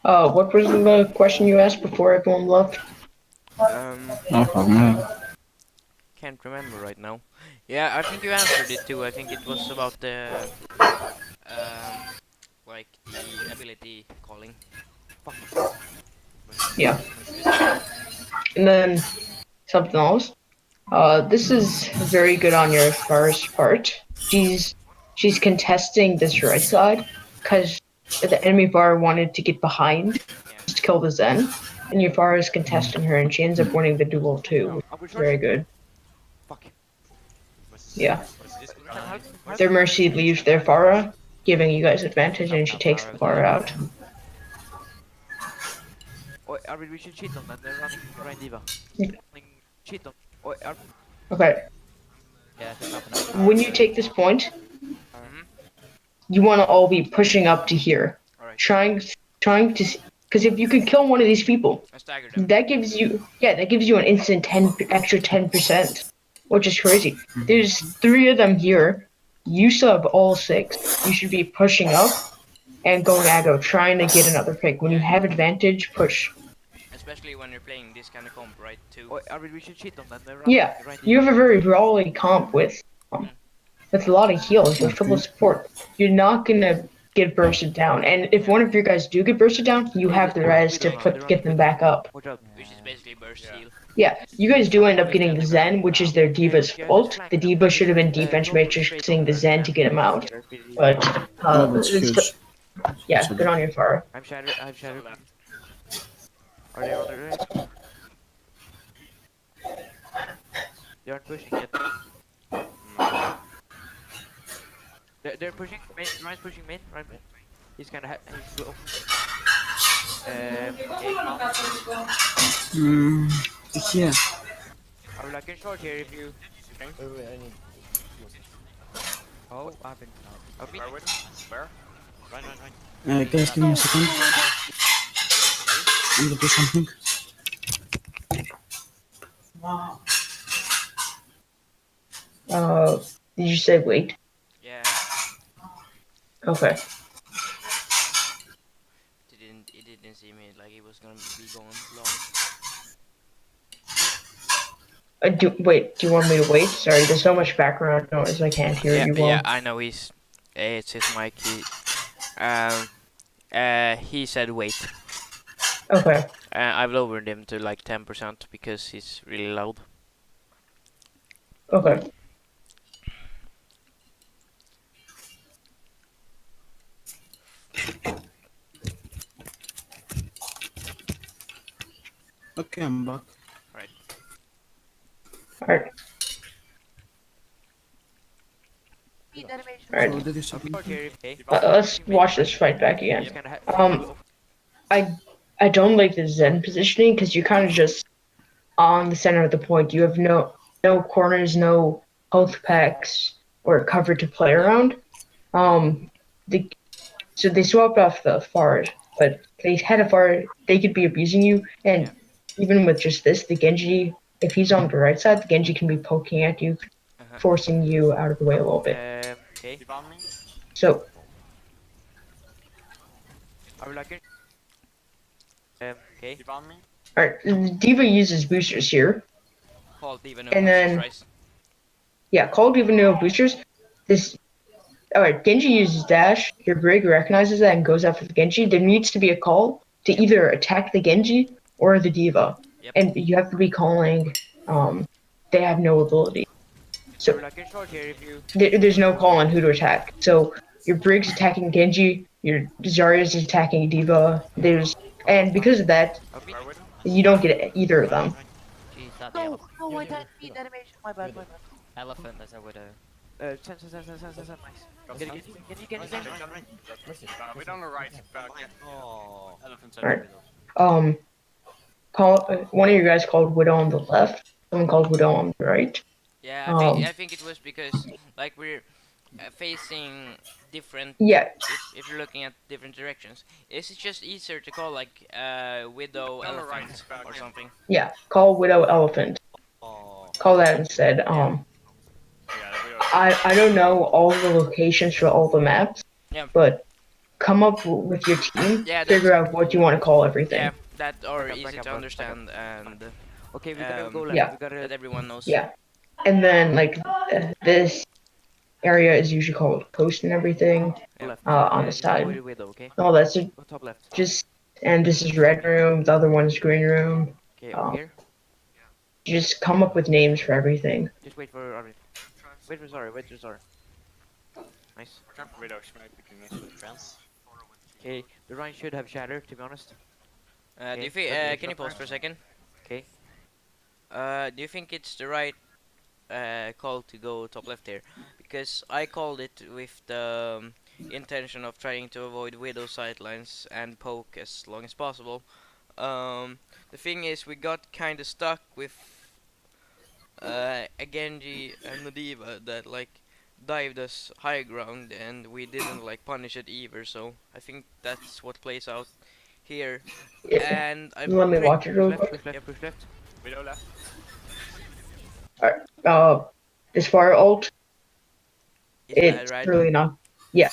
What was the question you asked before everyone left? No problem. Can't remember right now. Yeah, I think you answered it too. I think it was about the like the ability calling. Fuck. Yeah. And then something else. This is very good on your first part. She's contesting this right side because the enemy bar wanted to get behind Yeah. to kill the Zen, and Yafara is contesting her, and she ends up winning the duel too. Very good. Fuck. Yeah. Their Mercy leaves their Pharah, giving you guys advantage, and she takes the Pharah out. Oh, Arvid, we should cheat on that. They're running Ryan Diva. Cheat on. Oh, Okay. yeah, When you take this point, Mhm. you want to all be pushing up to here, Alright. trying to, because if you can kill one of these people, I staggered them. that gives you an instant extra 10%, which is crazy. There's 3 of them here. You still have all 6. You should be pushing up and going aggro, trying to get another pick. When you have advantage, push. Especially when you're playing this kind of comp, right? Too. Oh, Arvid, we should cheat on that. They're Yeah, Ryan you Diva. have a very brawly comp with a lot of heals, with full of support. You're not gonna get bursted down, and if one of your guys do get bursted down, you have the res to get them back up. Watch out. Which is basically burst heal. Yeah, you guys do end up getting the Zen, which is their Diva's fault. The Diva should have been defense matrixing the Zen to get him out, but Oh, that's huge. yeah, good on your Pharah. I'm shattered. I'm shattered. Are they on the right? They aren't pushing yet. They're pushing main. Ryan's pushing main. Ryan, he's kind of he's low. Yeah. I would like in short here if you. Wait, I need. Oh, what happened? I'll beat. Where? Run. Guys, give me a second. I'm gonna do something. Did you say wait? Yeah. Okay. It didn't see me like it was gonna be going long. Do you want me to wait? Sorry, there's so much background noise I can't hear you well. Yeah, I know it's his mic. He said wait. Okay. I've lowered him to like 10% because he's really loud. Okay. Okay, I'm back. Alright. So did you second? Let's watch this fight back again. I don't like the Zen positioning because you're kind of just on the center of the point. You have no corners, no health packs or cover to play around. So they swapped off the Fard, but they had a Fard. They could be abusing you, and even with just this, the Genji, if he's on the right side, the Genji can be poking at you, forcing you out of the way a little bit. Okay. So. I would like it. Okay. Alright, Diva uses boosters here. Call Diva no And then, boosters, yeah, call Diva no boosters. Alright, Genji uses dash. Your Brig recognizes that and goes after the Genji. There needs to be a call to either attack the Genji or the Diva. Yep. And you have to be calling, they have no ability. So, there's no call on who to attack. So, your Brig's attacking Genji, your Zarya's attacking Diva, and because of that, you don't get either of them. Jeez, not No, I can't beat animation. My bad. elephant as a widow. Nice. We don't know right. Oh. Alright. One of you guys called Widow on the left, someone called Widow on the right. Yeah, I think it was because like we're facing different. Yeah. If you're looking at different directions, is it just easier to call like Widow Elephant or something? Yeah, call Widow Elephant. Call that instead. I don't know all the locations for all the maps, but come up with your team, Yeah, that's figure out what you want to call everything. yeah, that are Back easy up, to back up. understand and Okay, we gotta go left. Yeah. We gotta. that everyone knows. Yeah, and then like this area is usually called coast and everything. Yeah. Left. On the Just avoid side. the widow, okay? No, that's Go top left. just, and this is red room. The other one's green room. Okay, over Um, here. just come up with names for everything. Just wait for Arvid. Wait for Zara. Wait for Zara. Nice. Okay, the Rhine should have shatter, to be honest. Do you Okay, think? that's Can you not pause for a second? Okay. Do you think it's the right call to go top left here? Because I called it with the intention of trying to avoid widow sightlines and poke as long as possible. The thing is, we got kind of stuck with a Genji and a Diva that like dived us high ground, and we didn't like punish it either. So I think that's what plays out here. Yeah. And I'm Let me pretty watch it real Left, quick. push left, push left. Alright, this fire ult, is that it's right? really not. Yeah.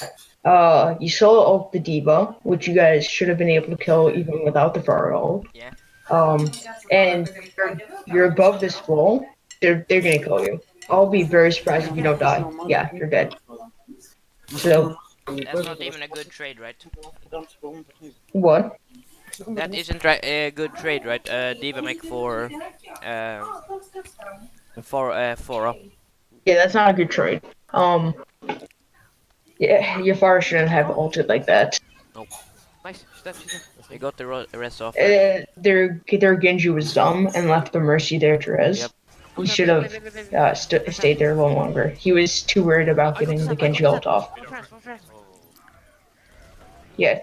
You solo ult the Diva, which you guys should have been able to kill even without the fire ult. Yeah. And you're above this wall. They're gonna kill you. I'll be very surprised if you don't die. Yeah, you're dead. So That's not even a good trade, right? what? That isn't a good trade, right? Diva make for up. Yeah, that's not a good trade. Yeah, your fire shouldn't have ulted like that. Nice. Step. We got the rest off. Their Genji was dumb and left the Mercy there to res. Yep. He should have stayed there a little longer. He was too worried about getting the Genji ult off. Yeah,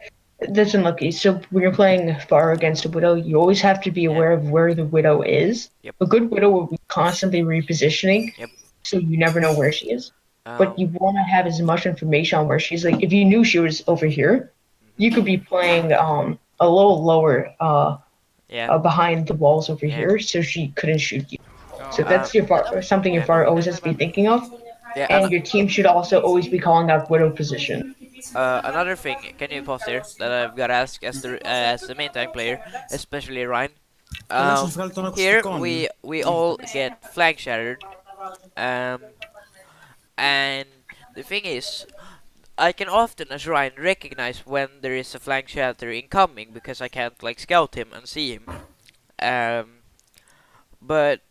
that's unlucky. So when you're playing far against a Widow, you always have to be aware of where the Widow is. Yep. A good Widow will be constantly repositioning, Yep. so you never know where she is. But you want to have as much information on where she's. Like, if you knew she was over here, you could be playing a little lower behind the walls over here, so she couldn't shoot you. So that's something your far always has to be thinking of. Yeah, And your team should also always be calling out Widow position. another thing, can you pause there? That I've got to ask as the main tank player, especially Ryan. Here we all get flag shattered. And the thing is, I can often, as Ryan, recognize when there is a flank shatter incoming because I can't like scout him and see him. But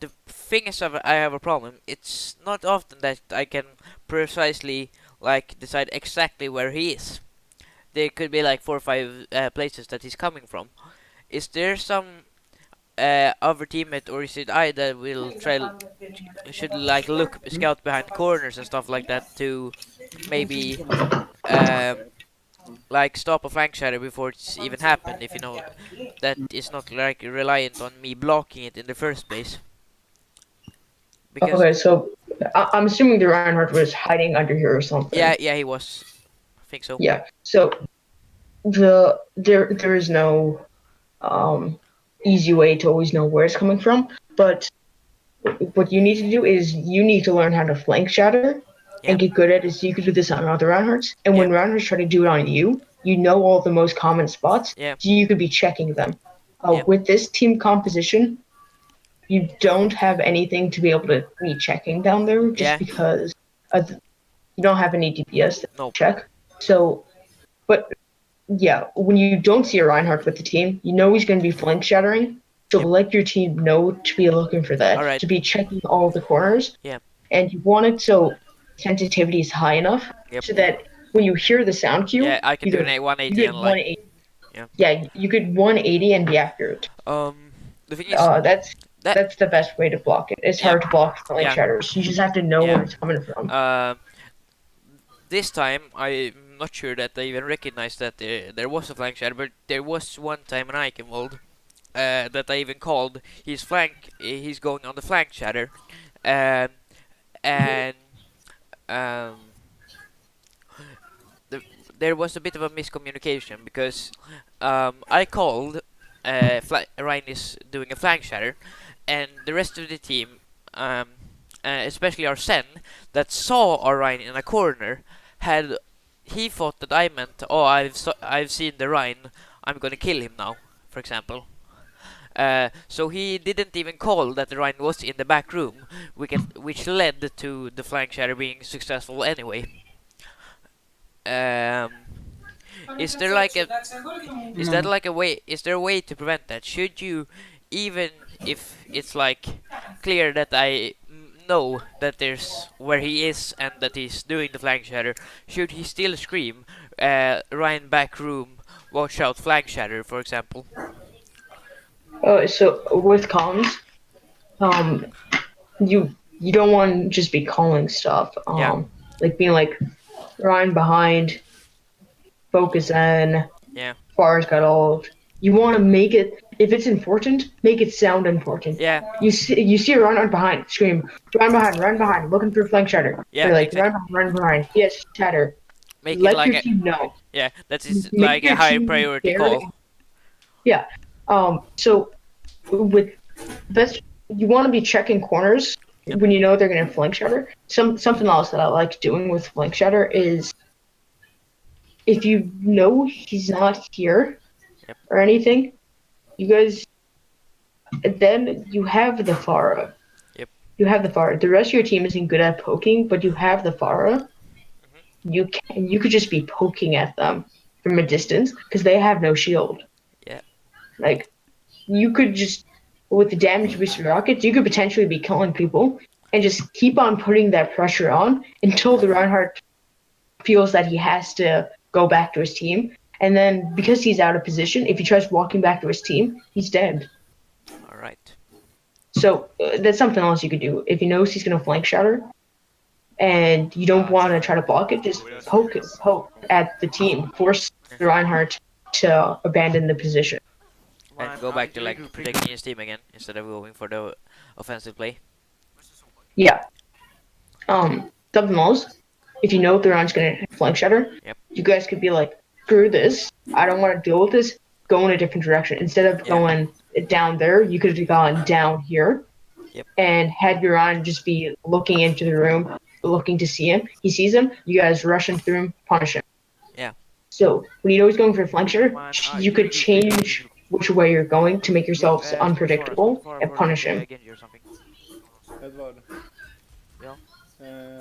the thing is, I have a problem. It's not often that I can precisely like decide exactly where he is. There could be like 4 or 5 places that he's coming from. Is there some other teammate, or is it I that will should like scout behind corners and stuff like that to maybe like stop a flank shatter before it's even happened, if you know that is not like reliant on me blocking it in the first place? Because Okay, so I'm assuming the Reinhardt was hiding under here or something. yeah, he was. I think so. Yeah. So there is no easy way to always know where it's coming from, but what you need to do is you need to learn how to flank shatter and get good at it. So you can do this on other Reinhardts, and when Reinhardts try to do it on you, you know all the most common spots, so you could be checking them. With this team composition, you don't have anything to be able to be checking down there just because you don't have any DPS to check. So, but yeah, when you don't see a Reinhardt with the team, you know he's going to be flank shattering. So let your team know to be looking for that, to be checking all the corners. And you want it so sensitivity is high enough so that when you hear the sound cue, I can do an 180 you get and 180. Yeah, you could 180 and be accurate. The thing is, that's the best way to block it. It's hard to block flank shatters. You just have to know where it's coming from. This time, I'm not sure that I even recognized that there was a flank shatter, but there was one time an Ike involved that I even called his flank. He's going on the flank shatter, and there was a bit of a miscommunication because I called Ryan is doing a flank shatter, and the rest of the team, especially our Sen, that saw Orion in a corner, had he thought that I meant, oh, I've seen the Rhine, I'm gonna kill him now, for example. So he didn't even call that the Rhine was in the back room, which led to the flank shatter being successful anyway. Um, is there like a is that like a way? Is there a way to prevent that? Should you, even if it's like clear that I know that there's where he is and that he's doing the flank shatter, should he still scream, Ryan back room, watch out flank shatter, for example? So with comms, um, you don't want to just be calling stuff. Yeah. Like being like Ryan behind, focus in, Yeah. bars got old. You want to make it, if it's important, make it sound important. Yeah. You see a run behind, scream, run behind, looking for flank shatter. Yeah, Or like exactly. run behind, yes, shatter. Make it Let like your a team know. yeah. That is Make like a your high team priority very- call. Yeah. So with best, you want to be checking corners when you know they're gonna flank shatter. Something else that I like doing with flank shatter is if you know he's not here Yep. or anything, you guys then you have the Farah. Yep. You have the Farah. The rest of your team isn't good at poking, but you have the Farah. You could just be poking at them from a distance because they have no shield. Yeah. Like you could just with the damage boosted rockets, you could potentially be killing people and just keep on putting that pressure on until the Reinhardt feels that he has to go back to his team. And then because he's out of position, if he tries walking back to his team, he's dead. All right. So that's something else you could do. If he knows he's going to flank shatter and you don't want to try to block it, just poke at the team. Force the Reinhardt to abandon the position. And go back to like protecting his team again instead of going for the offensive play. Yeah. Something else. If you know the Reinhardt's going to flank shatter, Yep. you guys could be like, screw this. I don't want to deal with this. Go in a different direction. Instead of going down there, you could have gone down here. Yep. And had your Ryan just be looking into the room, looking to see him. He sees him. You guys rush in through him, punish him. Yeah. So when you know he's going for a flank shatter, you could change which way you're going to make yourselves unpredictable and punish him. Edward. Yeah?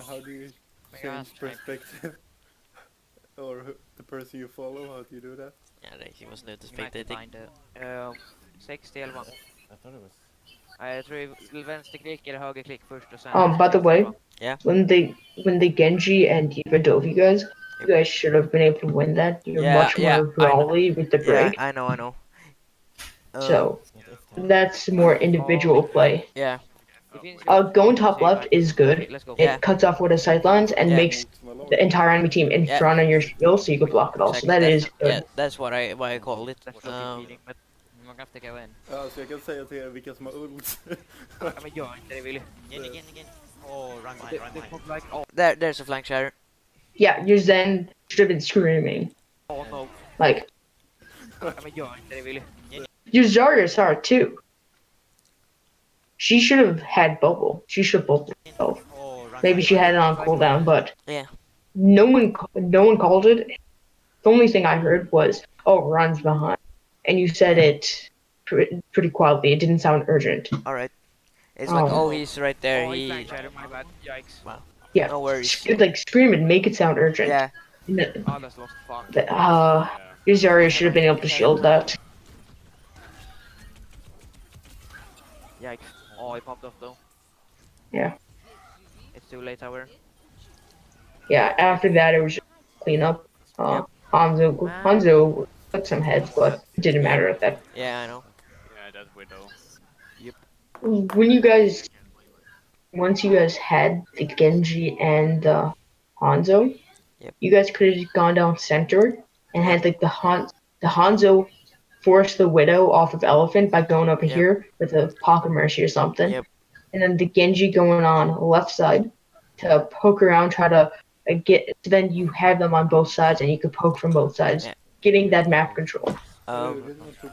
How do you Where else, change right? perspective? Or the person you follow, how do you do that? Yeah, like he was new to You might spectating. find it. 6-11. I thought it was... Jag tror vänsterklick eller högerklick först och sen... By the way, Yeah. when the Genji and Diva dove you guys should have been able to win that. You're Yeah, much yeah, more brawly with the Yeah, break. I know. So that's more individual play. Yeah. Going top left is good. Let's go. Yeah. It cuts off one of the sidelines and Yeah. makes the entire enemy team in Yeah. front of your shield so you can block it all. So that is good. Yeah, that's why I called it. That's what but I'm gonna have to go in. Ja, så jag kan säga till er vilka som har ult. men gör inte det Willy. In. Oh, run mine. Like, oh There's a flank shatter. Yeah, your Zen should have been screaming. no. Like, Men gör inte det Willy. your Zarya's hard too. She should have had bubble. She should have bubbled herself. Oh, run Maybe she had it on cooldown, but Yeah. no one called it. The only thing I heard was, "Oh, runs behind," and you said it pretty quietly. It didn't sound urgent. All right. It's like, Oh. oh, he's right there. Oh, He. flank shatter, my bad. Yikes. Yeah, No worries. like scream and make it sound urgent. Yeah. Allas lost. Fuck. Your Zarya should have been able to shield that. Yikes. Oh, he popped off though. Yeah. It's too late, however. Yeah, after that it was just clean up. Yep. Hanzo took some heads, but it didn't matter at that. Yeah, I know. Yeah, that's Widow. Once you guys had the Genji and the Hanzo, Yep. you guys could have gone down center and had like the Hanzo force the Widow off of Elephant by going over Yep. here with a Pocket Mercy or something. Yep. And then the Genji going on left side to poke around, try to get. So then you have them on both sides, and you could poke from both sides, Yeah. getting that map control.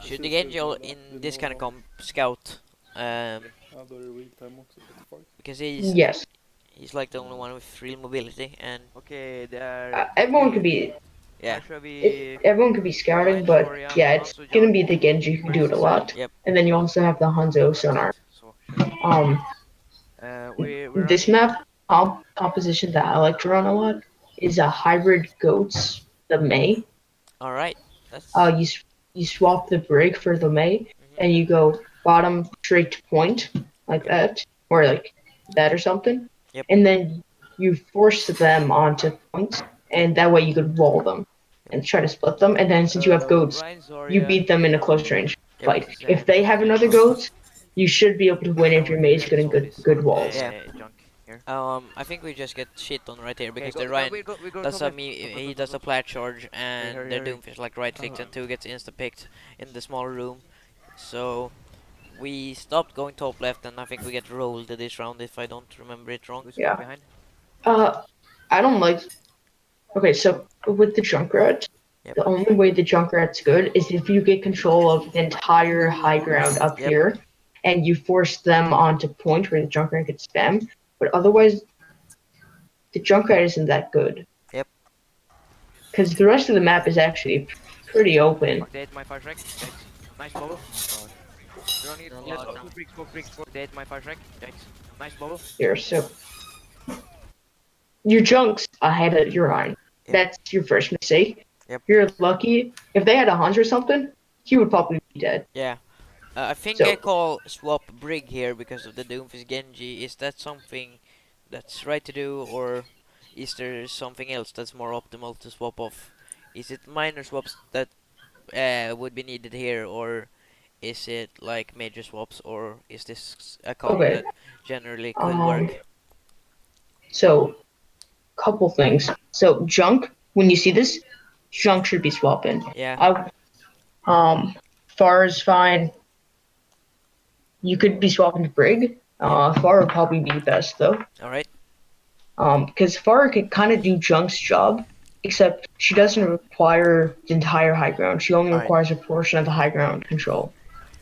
Should the Angel in this kind of comp scout? Ja, då är det real time också. What the fuck? Because he's Yes. He's like the only one with real mobility, and Okay, there. Everyone could be yeah, Should be everyone could be scouting, but Soria, yeah, it's Hanzo, gonna Junk. be the Genji who do it a lot. Yep. And then you also have the Hanzo sonar. So shit. Um, We're this running. map composition that I like to run a lot is a hybrid goats the Mei. all right. That's You swap the brig for the Mei, and you go bottom straight to point like that, or like that or something. Yep. And then you force them onto points, and that way you could wall them and try to split them. And then since you have goats, Ryan Zoria, you beat them in a close range Yep. fight. If they have another goat, you should be able to win if your mate's getting good walls. Yeah. Junk here. I think we just get shit on right here because Okay, the Ryan we go does top a left. he does a plat charge and Hurry, the hurry. Doomfish like right clicks and 2 gets insta picked in the small room. So we stopped going top left and I think we get rolled this round if I don't remember it wrong. Who's Yeah. behind? I don't like. Okay, so with the Junkrat, Yep. the only way the Junkrat's good is if you get control of the entire high ground up Yep. here, and you force them onto point where the Junkrat gets spam. But otherwise, the Junkrat isn't that good. Yep. Because the rest of the map is actually pretty open. Update my fire track. Nice bubble. You're on it. They're Yes, locked now. go bricks. Update my fire track. Nice bubble. Here, so your Junks ahead of your line. Yep. That's your first mistake. Yep. You're lucky. If they had a hunter or something, he would probably be dead. Yeah. I think So- I call swap brig here because of the Doomfish Genji. Is that something that's right to do, or is there something else that's more optimal to swap off? Is it minor swaps that would be needed here, or is it like major swaps, or is this a call Okay. that generally could work? So, couple things. So, Junk, when you see this, Junk should be swapping. Yeah. Far is fine. You could be swapping to Brig. Far would probably be best though. All right. Because Far could kind of do Junk's job, except she doesn't require the entire high ground. She only Alright. requires a portion of the high ground control.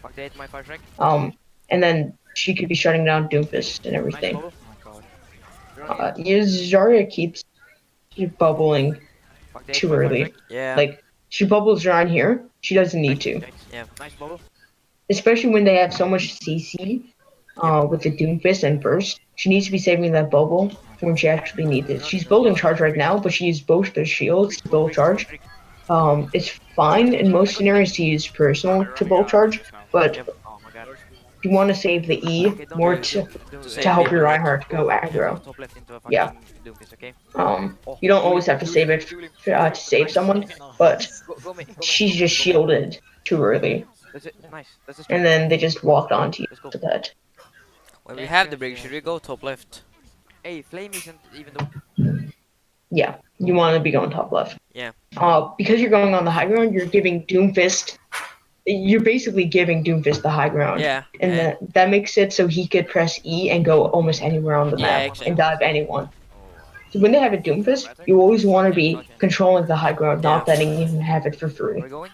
Update my fire track. And then she could be shutting down Doomfist and Nice everything. bubble. You're on it. Zarya keeps bubbling Update too my fire early. track. Yeah. Like, she bubbles around here. She doesn't need to. Yeah. Nice bubble. Especially when they have so much CC with the Doomfist and Burst. She needs to be saving that bubble for when she actually needs it. She's building charge right now, but she used both the shields to build charge. It's fine in most scenarios to use personal to build charge, but Oh my god. you want to save the E Okay, don't more do- to help your people. Reinhardt go aggro. Top left into a Yeah. fucking Doomfist, okay? You don't always have to save it to save someone, but Go mid. she's just shielded too early, That's it. Nice. That's a and then they just walked onto you Let's go. for that. When we have the brig, should we go top left? Hey, Flame isn't even the. Yeah, you want to be going top left. Yeah. Because you're going on the high ground, you're giving Doomfist. You're basically giving Doomfist the high ground. Yeah. And that makes it so he could press E and go almost anywhere on the Yeah, map exactly. and dive anyone. So when they have a Doomfist, you always want to be controlling the high ground, not Yeah. letting him have it for free. We're going.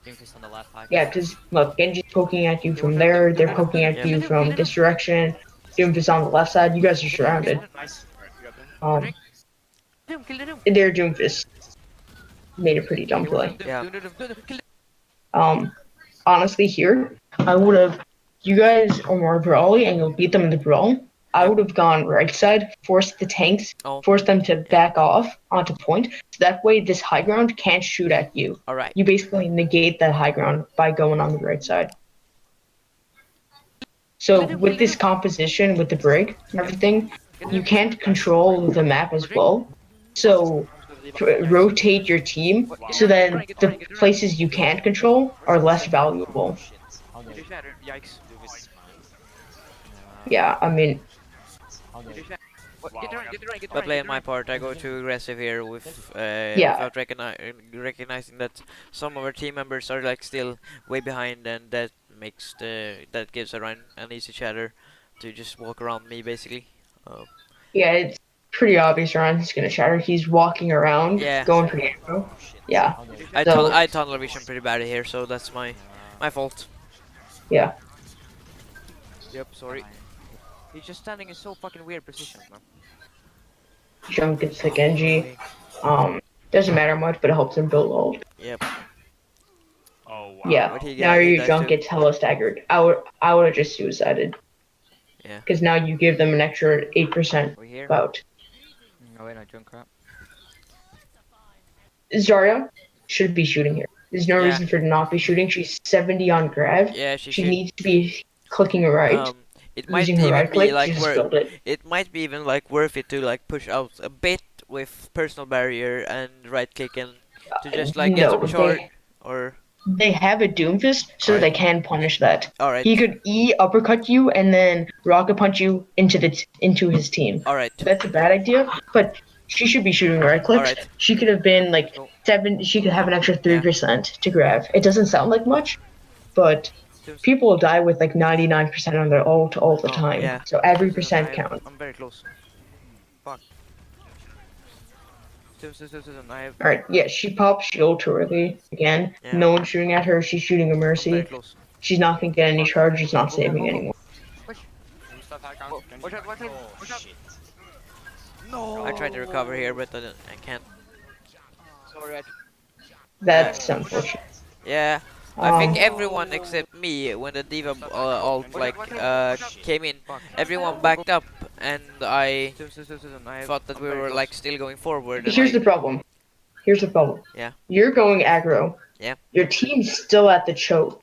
Doomfist on the left high. Yeah, because look, Genji's poking at you from there, they're poking at you from this direction, Doomfist on the left side, you guys are surrounded. Nice. Um, Doom, kill the Doom. their Doomfist made a pretty dumb play. Yeah. Kill Honestly, here, I would have, you guys are more brawly and you'll beat them in the brawl. I would have gone right side, forced the tanks, Oh. forced them to back off onto point. So that way, this high ground can't shoot at you. All right. You basically negate that high ground by going on the right side. So with this composition, with the brig and everything, you can't control the map as well. So rotate your team so then the places you can't control are less valuable. How do the shatter. Yikes. Yeah, I mean, Get around. By playing my part, I go too aggressive here with Yeah. without recognizing that some of our team members are like still way behind, and that makes that gives Ryan an easy shatter to just walk around me basically. yeah, it's pretty obvious Ryan's gonna shatter. He's walking around, Yeah. going for the aggro. Yeah, How do I tunnel vision pretty bad here, so that's my fault. Yep, sorry. He's just standing in so fucking weird positions, man. Junk gets the Genji. Doesn't matter much, but it helps him build ult. Yep. Oh wow. Yeah. But he Now he your does junk too. gets hella staggered. I would have just suicided. Yeah. Because now you give them an extra 8% We here? bout. No wait, no junk crap. Zarya should be shooting here. There's no Yeah. reason for her to not be shooting. She's 70 on grab. Yeah, she She should. needs to be clicking right, It might using her even right be click like to just build it. it might be even like worth it to like push out a bit with personal barrier and right click and to just like get some No, short or they have a Doomfist, so Alright. they can punish that. alright. He could E uppercut you and then rocket punch you into his team. Alright. That's a bad idea, but she should be shooting right clicks. Alright. She could have been like Go. 7. She could have an extra 3% to grab. It doesn't sound like much, but people die with like 99% on their ult all the time. Yeah. So every percent counts. I'm very close. Fuck. I have. Alright, yeah, she pops shield too early again. Yeah. No one's shooting at her. She's shooting a I'm very Mercy. close. She's not gonna get any charge. She's not Go, go, saving go, go. anymore. Stop hack Oh, watch out, watch out, Oh watch out. shit. No. I tried to recover here but I can't. Sorry, I That's unfortunate. Yeah. I think Um, everyone except me when the diva ult like came in, everyone backed up and I thought that we were like still going forward. And Here's the problem. Here's the problem. Yeah. You're going aggro. Yeah. Your team's still at the choke.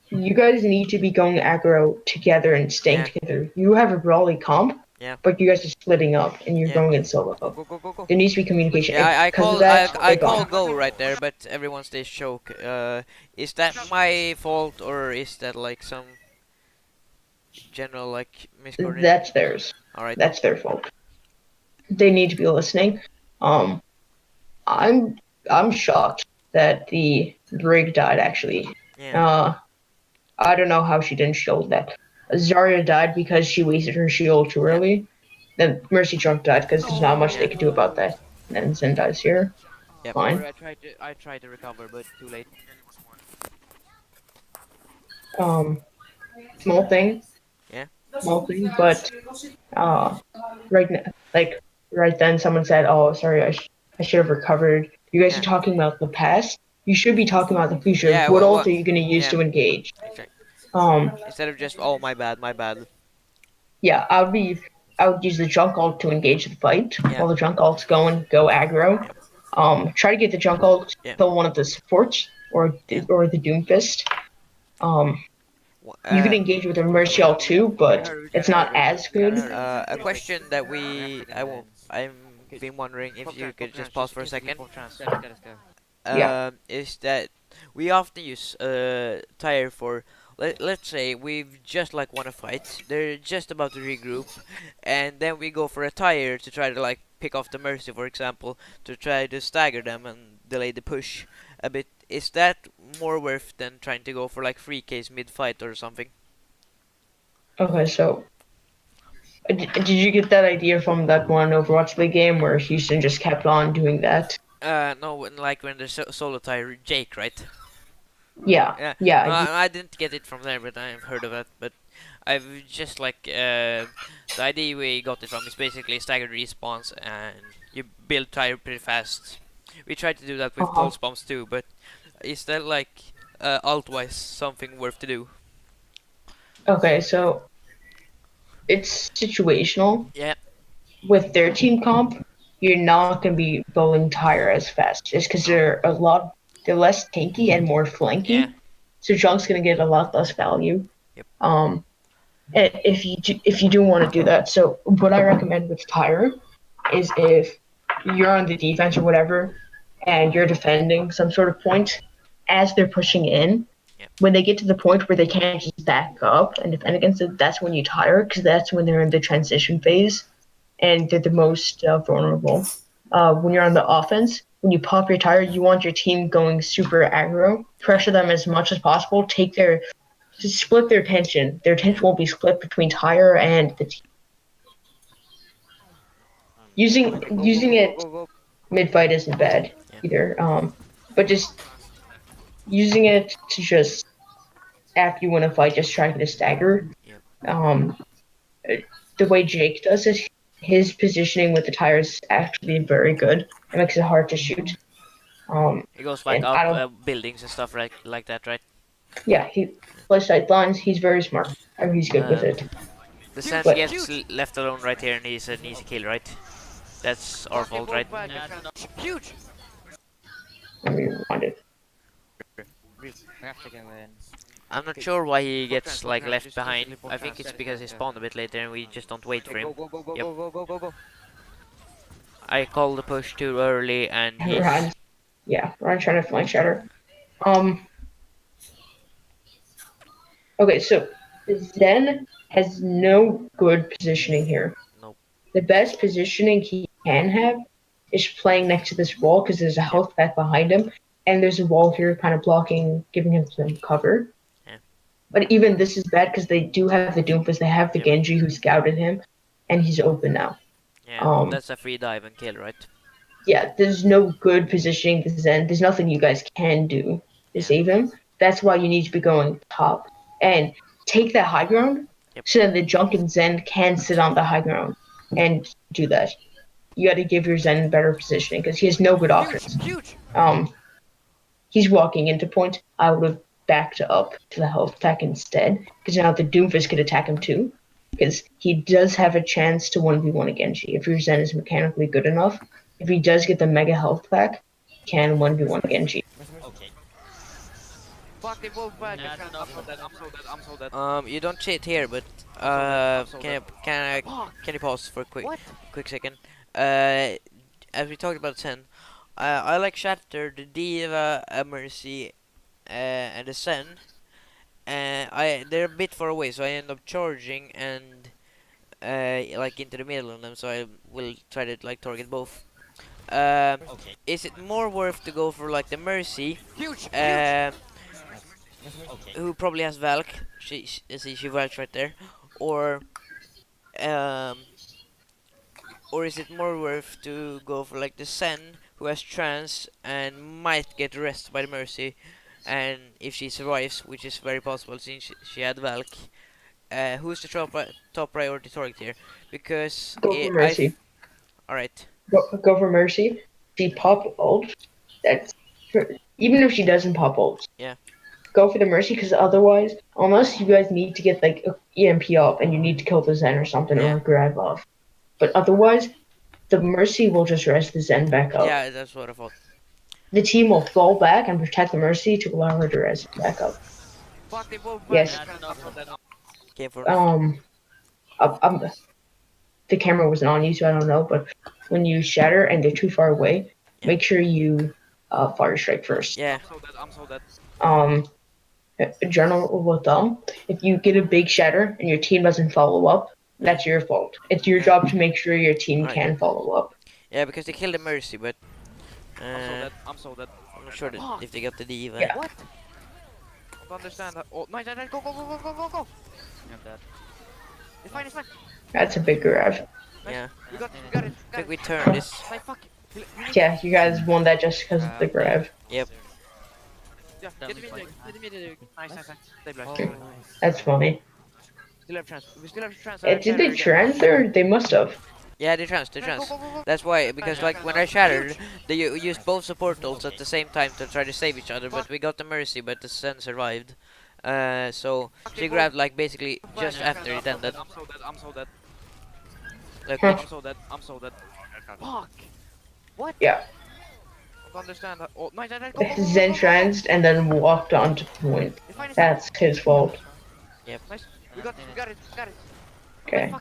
You guys need to be going aggro together and staying Yeah. together. You have a brawly comp, Yeah. but you guys are splitting up and you're Yeah. going in solo. go, go, go, go. There needs to be communication. Yeah, I Because of call that, I they're call gone. go right there, but everyone stays choke. Is that my fault or is that like some general like miscoordination? That's theirs. All right. That's their fault. They need to be listening. I'm shocked that the brig died actually. Yeah. I don't know how she didn't shield that. Zarya died because she wasted her shield too early. Then Mercy Trump died because there's not much they could do about that. And then Zen dies here. Yep. Fine. Sorry, I tried to recover, but too late. Small thing. Yeah. Small thing, but right now, like right then, someone said, "Oh, sorry, I should have recovered." You guys Yeah. are talking about the past. You should be talking about the future. Yeah, what well, ult are you gonna use yeah. to engage? Exactly. Instead of just oh my bad. Yeah, I would use the junk ult to engage the fight. Yeah. While the junk ult's going, go aggro. Try to get the junk ult, Yeah. kill one of the supports or the Doomfist. You can engage with a Mercy ult too, but it's not as good. A question that I'm been wondering if you could just pause for a second. Yeah. Is that we often use tire for let's say we've just like won a fight, they're just about to regroup, and then we go for a tire to try to like pick off the Mercy, for example, to try to stagger them and delay the push a bit. Is that more worth than trying to go for like free case mid fight or something? Okay, so did you get that idea from that one Overwatch League game where Houston just kept on doing that? No, when the solo tire Jake, right? Yeah. I didn't get it from there, but I've heard of it. But I've just like the idea we got it from is basically staggered respawns, and you build tire pretty fast. We tried to do that with pulse bombs too, but is that like alt-wise something worth to do? Okay, so it's situational. Yeah. With their team comp, you're not gonna be bowling tire as fast, just because they're less tanky and more flanky. Yeah. So junk's gonna get a lot less value. Yep. And if you do want to do that, so what I recommend with tire is if you're on the defense or whatever, and you're defending some sort of point, as they're pushing in, when they get to the point where they can't just back up and defend against it, that's when you tire, because that's when they're in the transition phase, and they're the most vulnerable. When you're on the offense, when you pop your tire, you want your team going super aggro, pressure them as much as possible, split their tension. Their tension will be split between tire and the team. Using it mid-fight isn't bad either, but just using it to just, after you win a fight, just try to get a stagger. The way Jake does it, his positioning with the tires is actually very good. It makes it hard to shoot. He goes like And up I don't. buildings and stuff like that, right? Yeah, he plays sight lines. He's very smart. I mean, he's good with it. The Sen But- gets left alone right here, and he's an easy kill, right? That's our fault, right? Huge! Let me rewind it. We have to go in. I'm not sure why he gets like left behind. I think it's because he spawned a bit later and we just don't wait for him. Go, go, go, Yep. go, go, go, go, go. I called the push too early and he's... Ryan's, yeah, Ryan's trying to flank shatter. Okay, so Zen has no good positioning here. Nope. The best positioning he can have is playing next to this wall because there's a health pack behind him, and there's a wall here kind of blocking, giving him some cover. Yeah. But even this is bad because they do have the Doomfist, they have the Yep. Genji who scouted him, and he's open now. Yeah, that's a free dive and kill, right? Yeah, there's no good positioning to Zen. There's nothing you guys can do to save him. That's why you need to be going top and take that high ground. Yep. So then the Junk and Zen can sit on the high ground and do that. You got to give your Zen better positioning because he has no good options. Huge! He's walking into point. I would have backed up to the health pack instead because now the Doomfist could attack him too. Because he does have a chance to 1v1 against you if your Zen is mechanically good enough. If he does get the mega health pack, he can 1v1 against you. Fuck, they both back. I'm so dead, I'm so dead. You don't cheat here, but can you pause for a What? quick second? As we talked about Sen, I like Shatter, the Diva, Mercy, and the Sen. They're a bit far away, so I end up charging and like into the middle of them. So I will try to like target both. Is it more worth to go for like the Mercy? Huge! Who probably has Valk? She Valk right there, or is it more worth to go for like the Sen who has trance and might get arrested by the Mercy, and if she survives, which is very possible since she had Valk, who's the top priority target here? Because Go for Mercy. Alright. Go for Mercy. She pop ult. Even if she doesn't pop ult. Yeah. Go for the Mercy because otherwise, unless you guys need to get like EMP up and you need to kill the Zen or something or grab off. But otherwise, the Mercy will just rest the Zen back up. Yeah, that's what I thought. The team will fall back and protect the Mercy to allow her to rest back up. Fuck, they both back. Yes. Came for the camera wasn't on you, so I don't know. But when you shatter and they're too far away, make sure you fire strike first. Yeah. I'm so dead. General rule of thumb: if you get a big shatter and your team doesn't follow up, that's your fault. It's your job to make sure your team can follow up. Yeah, because they killed the Mercy, but I'm so dead. I'm not sure if they got the Diva. Yeah. What? I don't understand that. Oh, nice, go, go, go, go, go, go, go. I'm dead. It's fine, it's fine. That's a big grab. Yeah. We got it. I think we turned this. Like, fuck. Yeah, you guys won that just because of the grab. Yep. Yeah, get the mid. Nice. Stay black. Okay. That's funny. Still have chance. We still have chance. Did they transfer? They must have. Yeah, they trans. That's why, because like when I shattered, they used both support ults at the same time to try to save each other, but we got the Mercy, but the Sen survived. So she grabbed like basically just after it ended. I'm so dead. Like, I'm so dead. Fuck. What? Yeah. I don't understand that. Oh, nice, go. Zen transed and then walked onto point. It's fine. That's his fault. Yep. Nice. We got it. Okay.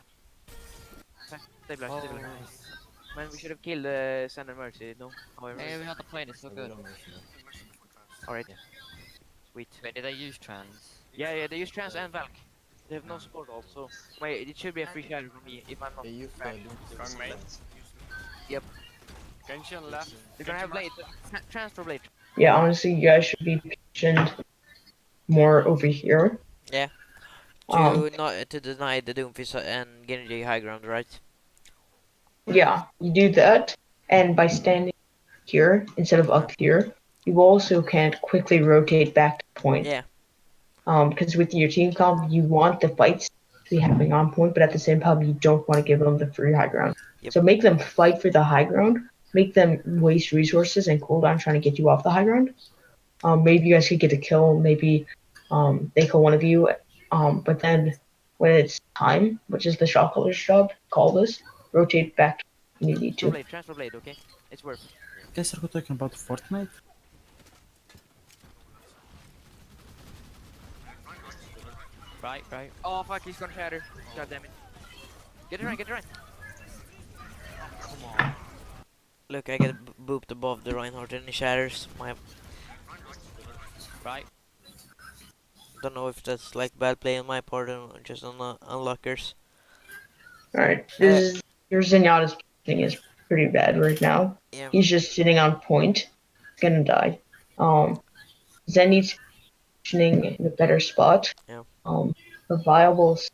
Stay black. Man, we should have killed Sen and Mercy, no? However. Hey, we have to play this so good. Alright. Sweet. Wait, did I use trans? Yeah, they use trans and Valk. They have no support also. Wait, it should be a free shadow from me if I'm not. Strong main. Yep. Genji on left. They're gonna have blade. Transfer blade. Yeah, honestly, you guys should be patient more over here. Yeah. To deny the Doomfist and Genji high ground, right? Yeah, you do that, and by standing here instead of up here, you also can quickly rotate back to point. Yeah. Because with your team comp, you want the fights basically having on point, but at the same time, you don't want to give them the free high ground. Yep. So make them fight for the high ground, make them waste resources and cooldown trying to get you off the high ground. Maybe you guys could get a kill, maybe they kill one of you, but then when it's time, which is the shot caller's job, call this, rotate back when you need to. Transfer blade, okay? It's worth. Guys, are we talking about Fortnite? Right. Oh fuck, he's gonna shatter. God damn it. Get it right. Look, I get booped above the Reinhardt and he shatters. Right. Don't know if that's like bad play on my part or just on unlockers. Alright, your Zenyatta's thing is pretty bad right now. Yeah. He's just sitting on point. He's gonna die. Zen needs positioning in a better spot. Yeah. The viables.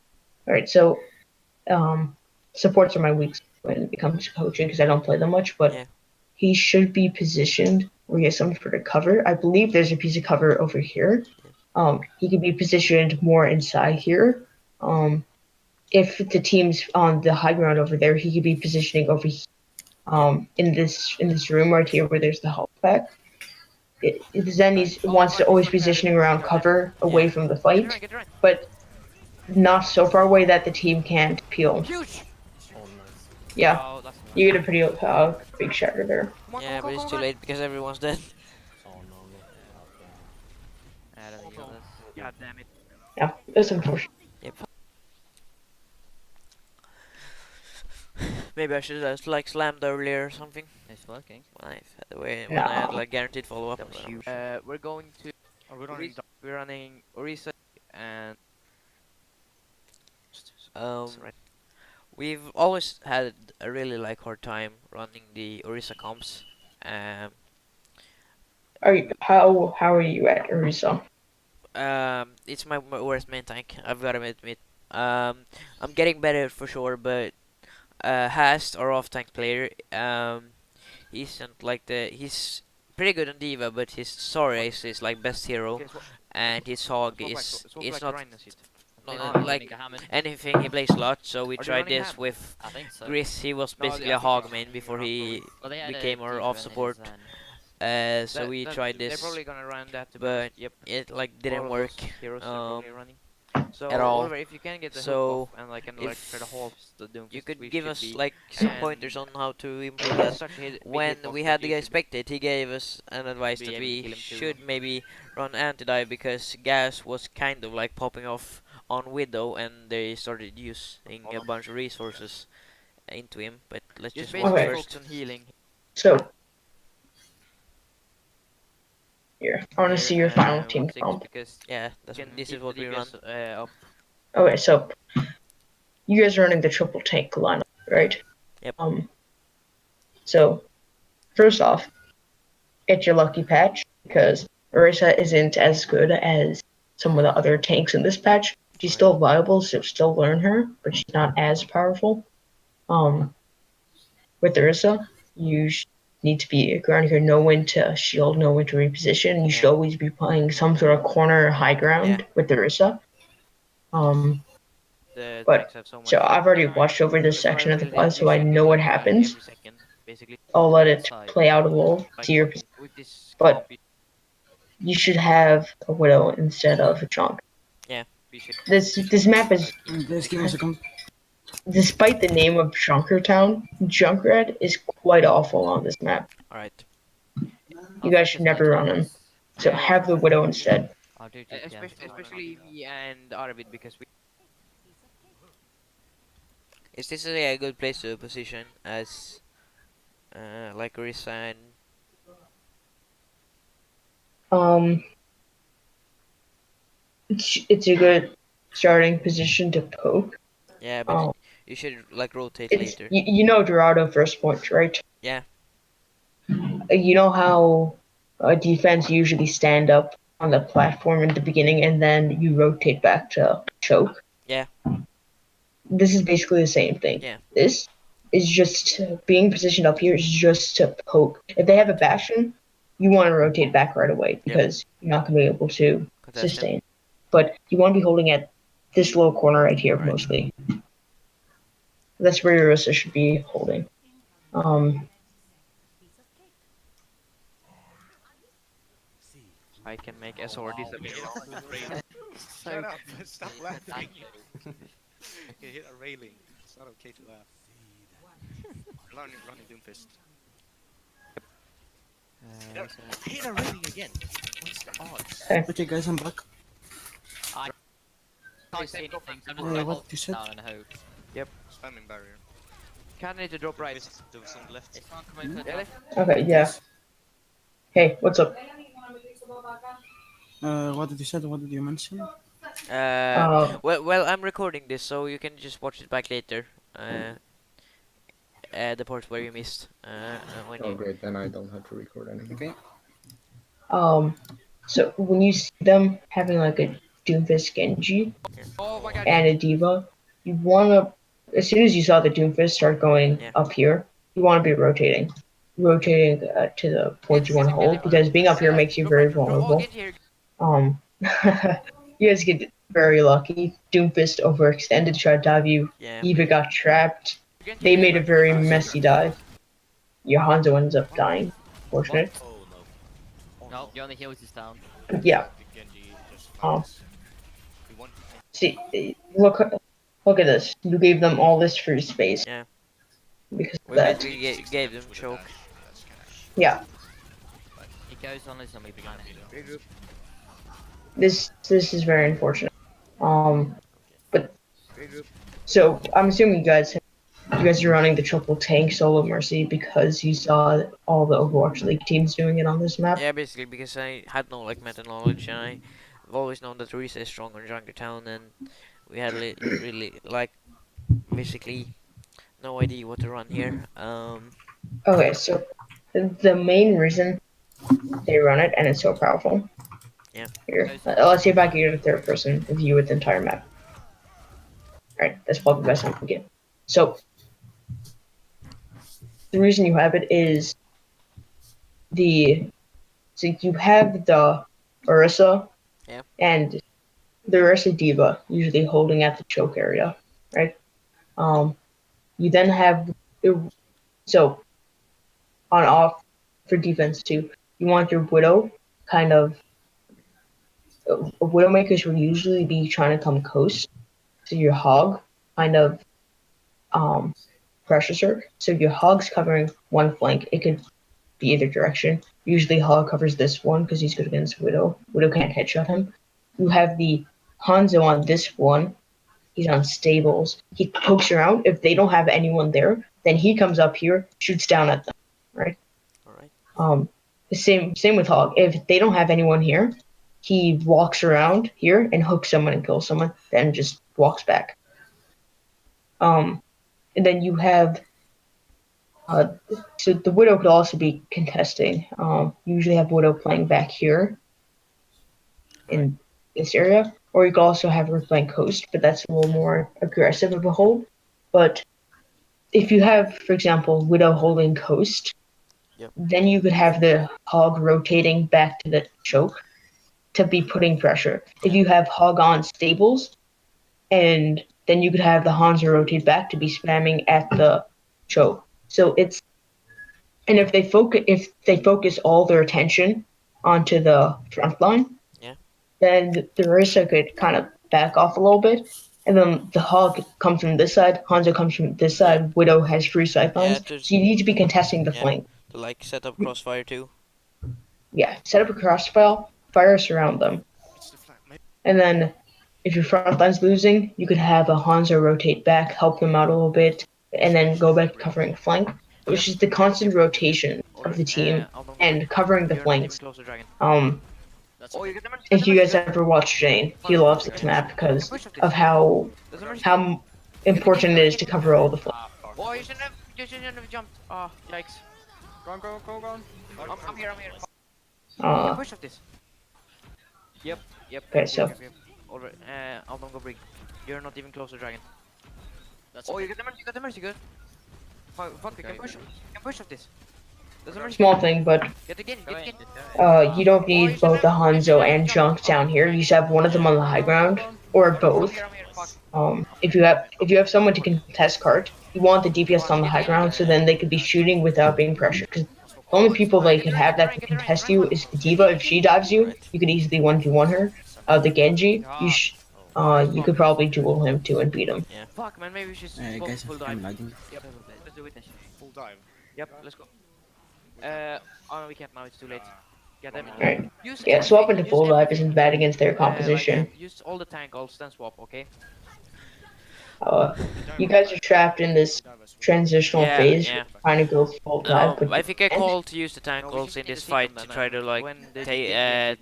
Alright, so supports are my weak spot when it comes to coaching because I don't play them much, but Yeah. he should be positioned where he has something for the cover. I believe there's a piece of cover over here. He could be positioned more inside here. If the team's on the high ground over there, he could be positioning over here. In this room right here where there's the health pack. Zen wants to always positioning around cover away from the fight, Get it right. but not so far away that the team can't peel. Huge! Oh, nice. Yeah, Oh, that's nice. you get a pretty big shatter there. Yeah, but it's too late because everyone's dead. Oh, no. I don't know this. God damn it. Yeah, that's unfortunate. Yep. Maybe I should have like slammed earlier or something. It's working. When I had No. like guaranteed follow up. That was huge. We're going to. Are we running? We're running Orisa and. Right. We've always had a really like hard time running the Orisa comps. How are you at Orisa? It's my worst main tank. I've got to admit. I'm getting better for sure, but Hast, our off tank player, he isn't like he's pretty good on Diva, but his Sorace is like best hero, Okay, and his Hog it's is not Maybe like running a Hammond. anything he plays a lot. So we Are they tried running this Ham? with I think so. Gris. He was No, basically I a think Hog it's main before around he Well, they had became a our Diva off in his, support. So we tried They're this, probably gonna run that, but yep. it like All didn't of work. those heroes are probably running. So at all. Oliver, if you can get the So, hook off and like if try to hold the Doom, You 'cause could we give should us be- like some and pointers on how to improve that. such a big When hit box we that had the you guy should spectate, he gave us an advice be that able to we kill him too. should maybe run anti-dive because gas was kind of like popping off on Widow and they started using a bunch of resources into him. But let's just just watch basically Okay. focus first. on healing. So, here, I want to see your Here, final team 1-6 comp. because Yeah, that's you can this keep is what the we run. DPS, up. Okay, so you guys are running the triple tank lineup, right? Yep. So first off, get your lucky patch because Orisa isn't as good as some of the other tanks in this patch. She's still viable, so still learn her, but she's not as powerful. With Orisa, you need to be ground here, know when to shield, know when to reposition. You should Yeah. always be playing some sort of corner or high ground Yeah. with Orisa. The But- tanks have so much. So I've already watched over this section of the play, so I know what happens. Every second, basically. I'll let it play out a little to your. With this But- comp, You should have a Widow instead of a Chunk. we should This map is, Guys, give me a second. despite the name of Junkertown, Junkrat is quite awful on this map. All right. You guys should never run him. So have the Widow instead. I'll do especially me and Arvid because we Is this a good place to position as like Orisa and It's a good starting position to poke. yeah, but Oh. you should like rotate It's later. you know Dorado first point, right? Yeah. You know how defense usually stand up on the platform in the beginning and then you rotate back to choke? Yeah. This is basically the same thing. Yeah. This is just being positioned up here is just to poke. If they have a bastion, you want to rotate back right away because you're not going to be able to Contest him. sustain. But you want to be holding at this little corner right here, Right. mostly. That's where Ursa should be holding. I can make SR disappear. Shut up! Stop laughing. You hit a railing. It's not okay to laugh. Running Doomfist. Hit a railing again. What's the odds? Okay, guys, I'm back. Can't see anything, so I'm just What gonna hold you said? down and hope. Spamming barrier. Can need to drop right. Doomfist, do some left. It's not coming to Really? Okay, yeah. Hey, what's up? What did you say? What did you mention? Well, I'm recording this, so you can just watch it back later. The part where you missed. When Oh you... great, then I don't have to record anymore. Okay. So when you see them having like a Doomfist Genji Oh my god. and a Diva, you wanna, as soon as you saw the Doomfist start going Yeah. up here, you wanna be rotating to the point you wanna hold, because being up here makes you very vulnerable. Get here. You guys get very lucky. Doomfist overextended, tried to dive you. Yeah. Eva got trapped. They made a very messy dive. Your Hanzo ends up dying. Fortunate. Oh no. No, you only heals is down. Yeah. Genji just Oh. fights. We won. See, look at this. You gave them all this free space. Yeah. Because of We that. basically gave them choke. That's cash. Yeah. He goes on as zombie behind him. This is very unfortunate. But so I'm assuming you guys are running the triple tank solo mercy because you saw all the Overwatch League teams doing it on this map. Yeah, basically because I had no like meta knowledge, and I've always known that Risa is strong on Junker Town, and we had really like basically no idea what to run here. Okay, so the main reason they run it, and it's so powerful. Yeah. Here, let's see if I can get a third person view with the entire map. Alright, that's probably the best I can get. So, the reason you have it is so you have the Orisa Yeah. and the Orisa Diva usually holding at the choke area, right? You then have so on off for defense too. You want your Widow kind of. Widowmakers will usually be trying to come coast, so your Hog kind of pressures her. So your Hog's covering one flank. It could be either direction. Usually Hog covers this one because he's good against Widow. Widow can't headshot him. You have the Hanzo on this one. He's on stables. He pokes around. If they don't have anyone there, then he comes up here, shoots down at them. Right? Alright. The same with Hog. If they don't have anyone here, he walks around here and hooks someone and kills someone, then just walks back. And then you have so the Widow could also be contesting. You usually have Widow playing back here in this area, or you could also have her playing coast, but that's a little more aggressive of a hold. But if you have, for example, Widow holding coast, Yep. then you could have the Hog rotating back to the choke to be putting pressure. If you have Hog on stables, and then you could have the Hanzo rotate back to be spamming at the choke. So it's, and if they focus all their attention onto the front line, Yeah. then the Orisa could kind of back off a little bit, and then the Hog comes from this side, Hanzo comes from this side, Widow has free sight lines, Yeah, so you need to be contesting the yeah. flank. To like set up crossfire too. Yeah, set up a crossfire, fire surround them. And then if your front line's losing, you could have a Hanzo rotate back, help them out a little bit, and then go back covering flank, which is the constant rotation of the team and covering the flanks. If you guys ever watch Jane, he loves this map because of how important it is to cover all the flanks. Oh, you shouldn't have jumped. Oh, yikes. Go on. I'm here. Push of this. Yep. Okay, so- Yep. Alright, I'll don't go brig. You're not even close to dragon. Oh, you got the mercy, good. Fuck, you can push of this. There's a mercy. Small thing, but Get again. you don't need both the Hanzo and Junk down here. You just have one of them on the high ground, or both. if you have someone to contest cart, you want the DPS on the high ground, so then they could be shooting without being pressured. Because the only people they could have that to contest you is the diva. If she dives you, Right. you could easily 1v1 her. The Genji, you could probably duel him too and beat him. Fuck, man, maybe we should swap Guys, full I'm dive. lagging. Yep, let's do it. Full dive. Yep, let's go. Oh, we can't now, it's too late. Yeah, damn it. Right. Use Yeah, swap everything, into use full dive everything. isn't bad against their Like, composition. use all the tank ults, then swap, okay? You guys are trapped in this transitional Yeah, phase, yeah. trying to go full dive, but I think I you can't. called to use the tank No, we ults just in need this to take fight them to then, try to like when the Genji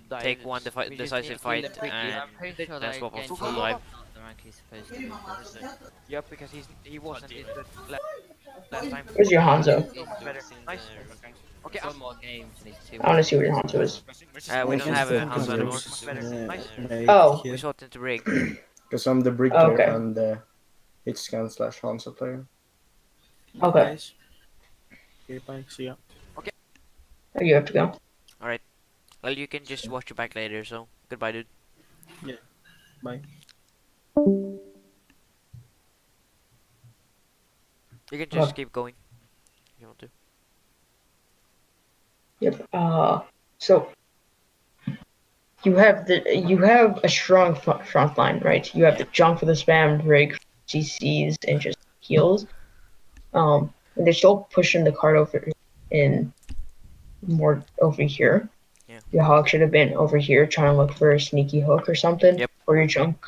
dives, take one we just decisive need fight to and I'm pretty sure then that swap off Genji full is dive. not the rank he's supposed to be. Yep, because he wasn't in the last time. Where's your Hanzo? Better. Nice. Okay, One more game and he's 2. I wanna see where your Hanzo is. We don't have a Hanzo Hanzo anymore. Oh. We shot into Brig. Because I'm the Brig Okay. player and the hitscan / Hanzo player. Okay. Guys. Okay, bye. See ya. Oh, you have to go. Well, you can just watch it back later. So goodbye, dude. Bye. You can just keep going if you want to. Yep. So you have a strong front line, right? You have the junk for the spam, rig, CCs, and just heals. And they're still pushing the card over in more over here. Yeah. Your hog should have been over here trying to look for a sneaky hook or something. Yep. Or your junk.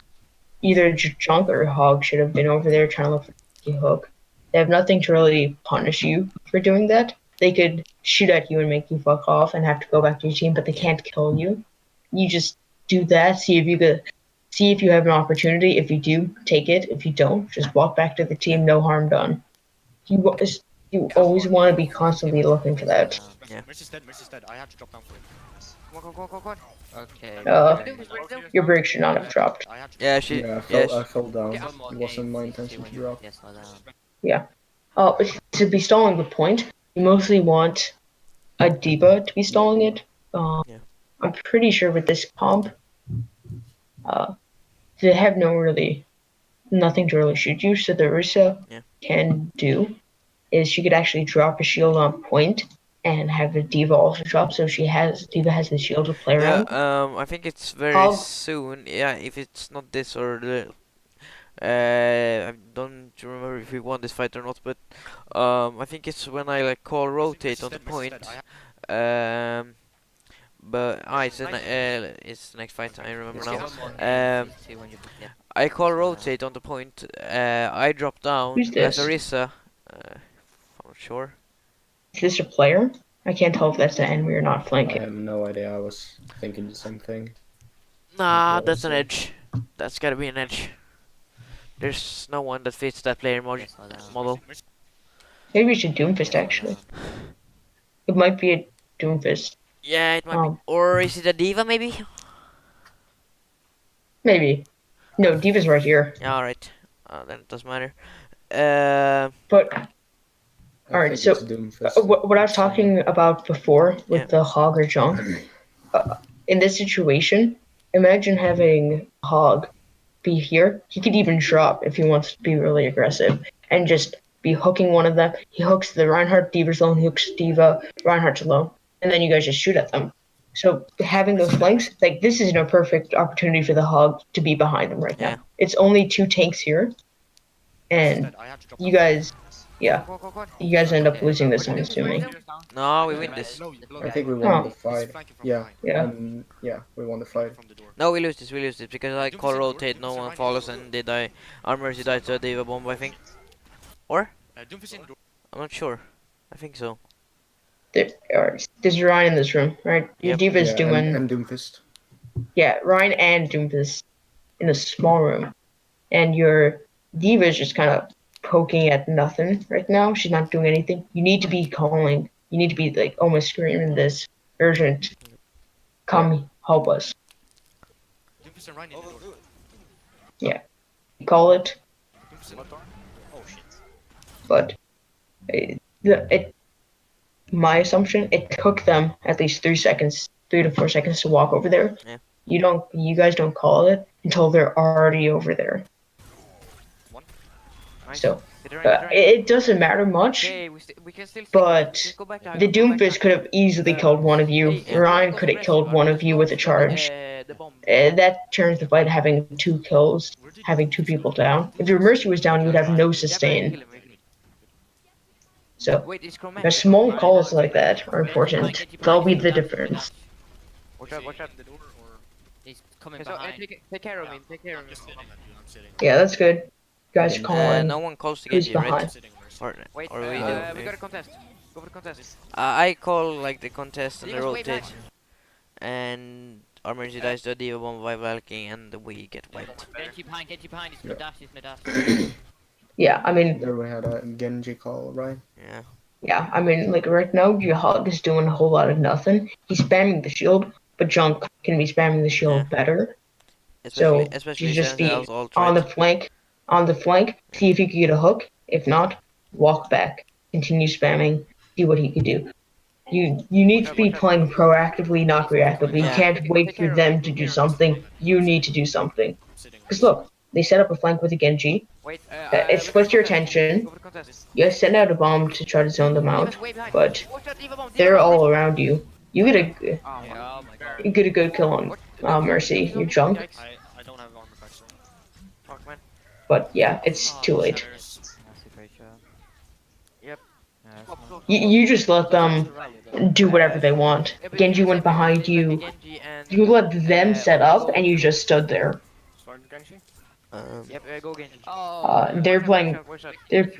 Either your junk or your hog should have been over there trying to look for a sneaky hook. They have nothing to really punish you for doing that. They could shoot at you and make you fuck off and have to go back to your team, but they can't kill you. You just do that, see if you have an opportunity. If you do, take it. If you don't, just walk back to the team, no harm done. You always want to be constantly looking for that. Yeah. Mercy's dead. I have to drop down for him. Go on. Okay. Your break should not have dropped. I have to Yeah, she. Yeah, Yeah, I fell down. One more It wasn't game, my see intention when to you- drop. Yes, well done. To be stalling the point, you mostly want a diva to be stalling it. Yeah. I'm pretty sure with this comp, they have nothing to really shoot you. So the Ursa can do is she could actually drop a shield on point and have the diva also drop. So diva has the shield to play Yeah. around. I think it's very How- soon. Yeah. If it's not this or the. I don't remember if we won this fight or not, but I think it's when I like call rotate on the point. But it's the next fight. I remember now. One more game, see when you- yeah. I call rotate on the point. I drop down Who's as this? Orisa. I'm not sure. Is this a player? I can't tell if that's the enemy or not I flanking. have no idea. I was thinking the same thing. Nah, What that's was an it? edge. That's gotta be an edge. There's no one that fits that player Yes, well done. model. Maybe we should Doomfist Well actually. done. It might be a Doomfist. Yeah, it might be. Um, Or is it a diva maybe? Maybe. No, Diva's right here. Yeah, alright. Then it doesn't matter. But I Alright, think so, it's Doomfist. what I was talking about before with Yeah. the hog or junk, in this situation, imagine having a hog be here. He could even drop if he wants to be really aggressive and just be hooking one of them. He hooks the Reinhardt, Diva's alone, he hooks Diva, Reinhardt's alone, and then you guys just shoot at them. So having those flanks, like this is a perfect opportunity for the hog to be behind them right Yeah. now. It's only 2 tanks here, and I have to drop you down. guys, yeah, you guys end up losing this, I'm assuming. no, we win this. I think we won Oh. the He's fight. flanking from Yeah. behind, Yeah. We won the fight. from the door. No, we lose this because I call Doomfist rotate, in no door, one Doomfist follows, in door. and they die. Our Mercy died to a diva bomb, I think. Or? Doomfist in door. I'm not sure. I think so. There's Ryan in this room, right? Your Yep. Diva's Yeah, doing, and Doomfist. yeah, Ryan and Doomfist in a small room, and your Diva's just kind of poking at nothing right now. She's not doing anything. You need to be calling. You need to be like almost screaming this urgent. Come help us. Doomfist and Ryan in the door. Call it, Doomfist in the door. Oh shit. but my assumption, it took them at least 3 to 4 seconds to walk over there. Yeah. You guys don't call it until they're already over there. So Get the Ryan, it doesn't matter much, Okay, we can still but just go back to the Highground, go back to Doomfist could have easily killed one of you. Hey, Ryan go could have rest, killed one of you with a just go to charge. the bomb. That turns the fight having 2 kills, having 2 people down. If your Mercy was down, you'd have no Yeah, sustain. kill him, kill him. So Wait, it's chromatic. the small calls like that are important. That'll be the difference. Watch out, watch out. The door or He's coming Okay, so, behind. take care of him, take care of him. just sitting at you. I'm sitting. Yeah, that's good. Guys, call on No one calls to who's Genji, right? behind. Sitting Mercy. Or, Wait, or we we do. got a contest. Go for the contest. I call like the contest and the Leave us way rotate, back. and our Mercy dies to a Diva Bomb by Valkyrie, and we get wiped. Genji behind, he's gonna dash, he's gonna dash. Yeah, I mean, There we had a Genji call, right? Yeah. yeah, I mean, like right now, Jihad is doing a whole lot of nothing. He's spamming the shield, but Junk can be spamming the shield Yeah. better. Especially, So especially you just be Sentinel's ult, on the right? flank, see if you can get a hook. If not, walk back, continue spamming, see what he can do. You need to be playing proactively, not reactively. You Yeah. can't wait for them to do something. You need to do something. Because look, they set up a flank with a Genji. Wait, It splits your attention. Go for the contest. You guys send out a bomb to try to zone them Leave out, us way behind. but Watch out, Diva bomb, Diva they're bomb, all Diva around you. You get a bomb. Oh, Yeah, oh my god. you get a good kill on Mercy. You junk, I don't have armor pack, so. Fuck, man. but yeah, it's too late. That's a great job. Yep. Yeah, that's not- You just let them do whatever they want. Genji went behind you. You let them set up, and you just stood there. Start Genji? Yep, go Genji. Oh, They're playing. They're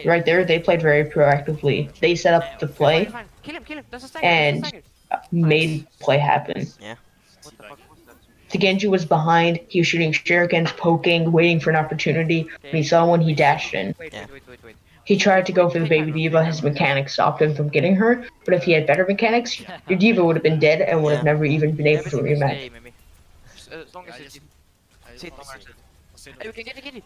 right there. They played very proactively. They set up the play, Kill him, that's a stagger, and that's a stagger. made play happen. What the fuck was that? The Genji was behind. He was shooting shurikens, poking, waiting for an opportunity. When he saw one, he dashed in. Wait, Yeah. wait. He tried to go for the baby diva. His mechanics stopped him from getting her. But if he had better mechanics, your diva would have been dead and would have never even been able to Everything is rematch. A, maybe. As long as it's... Sit, I'll sit. sit. Hey, we can get the Genji.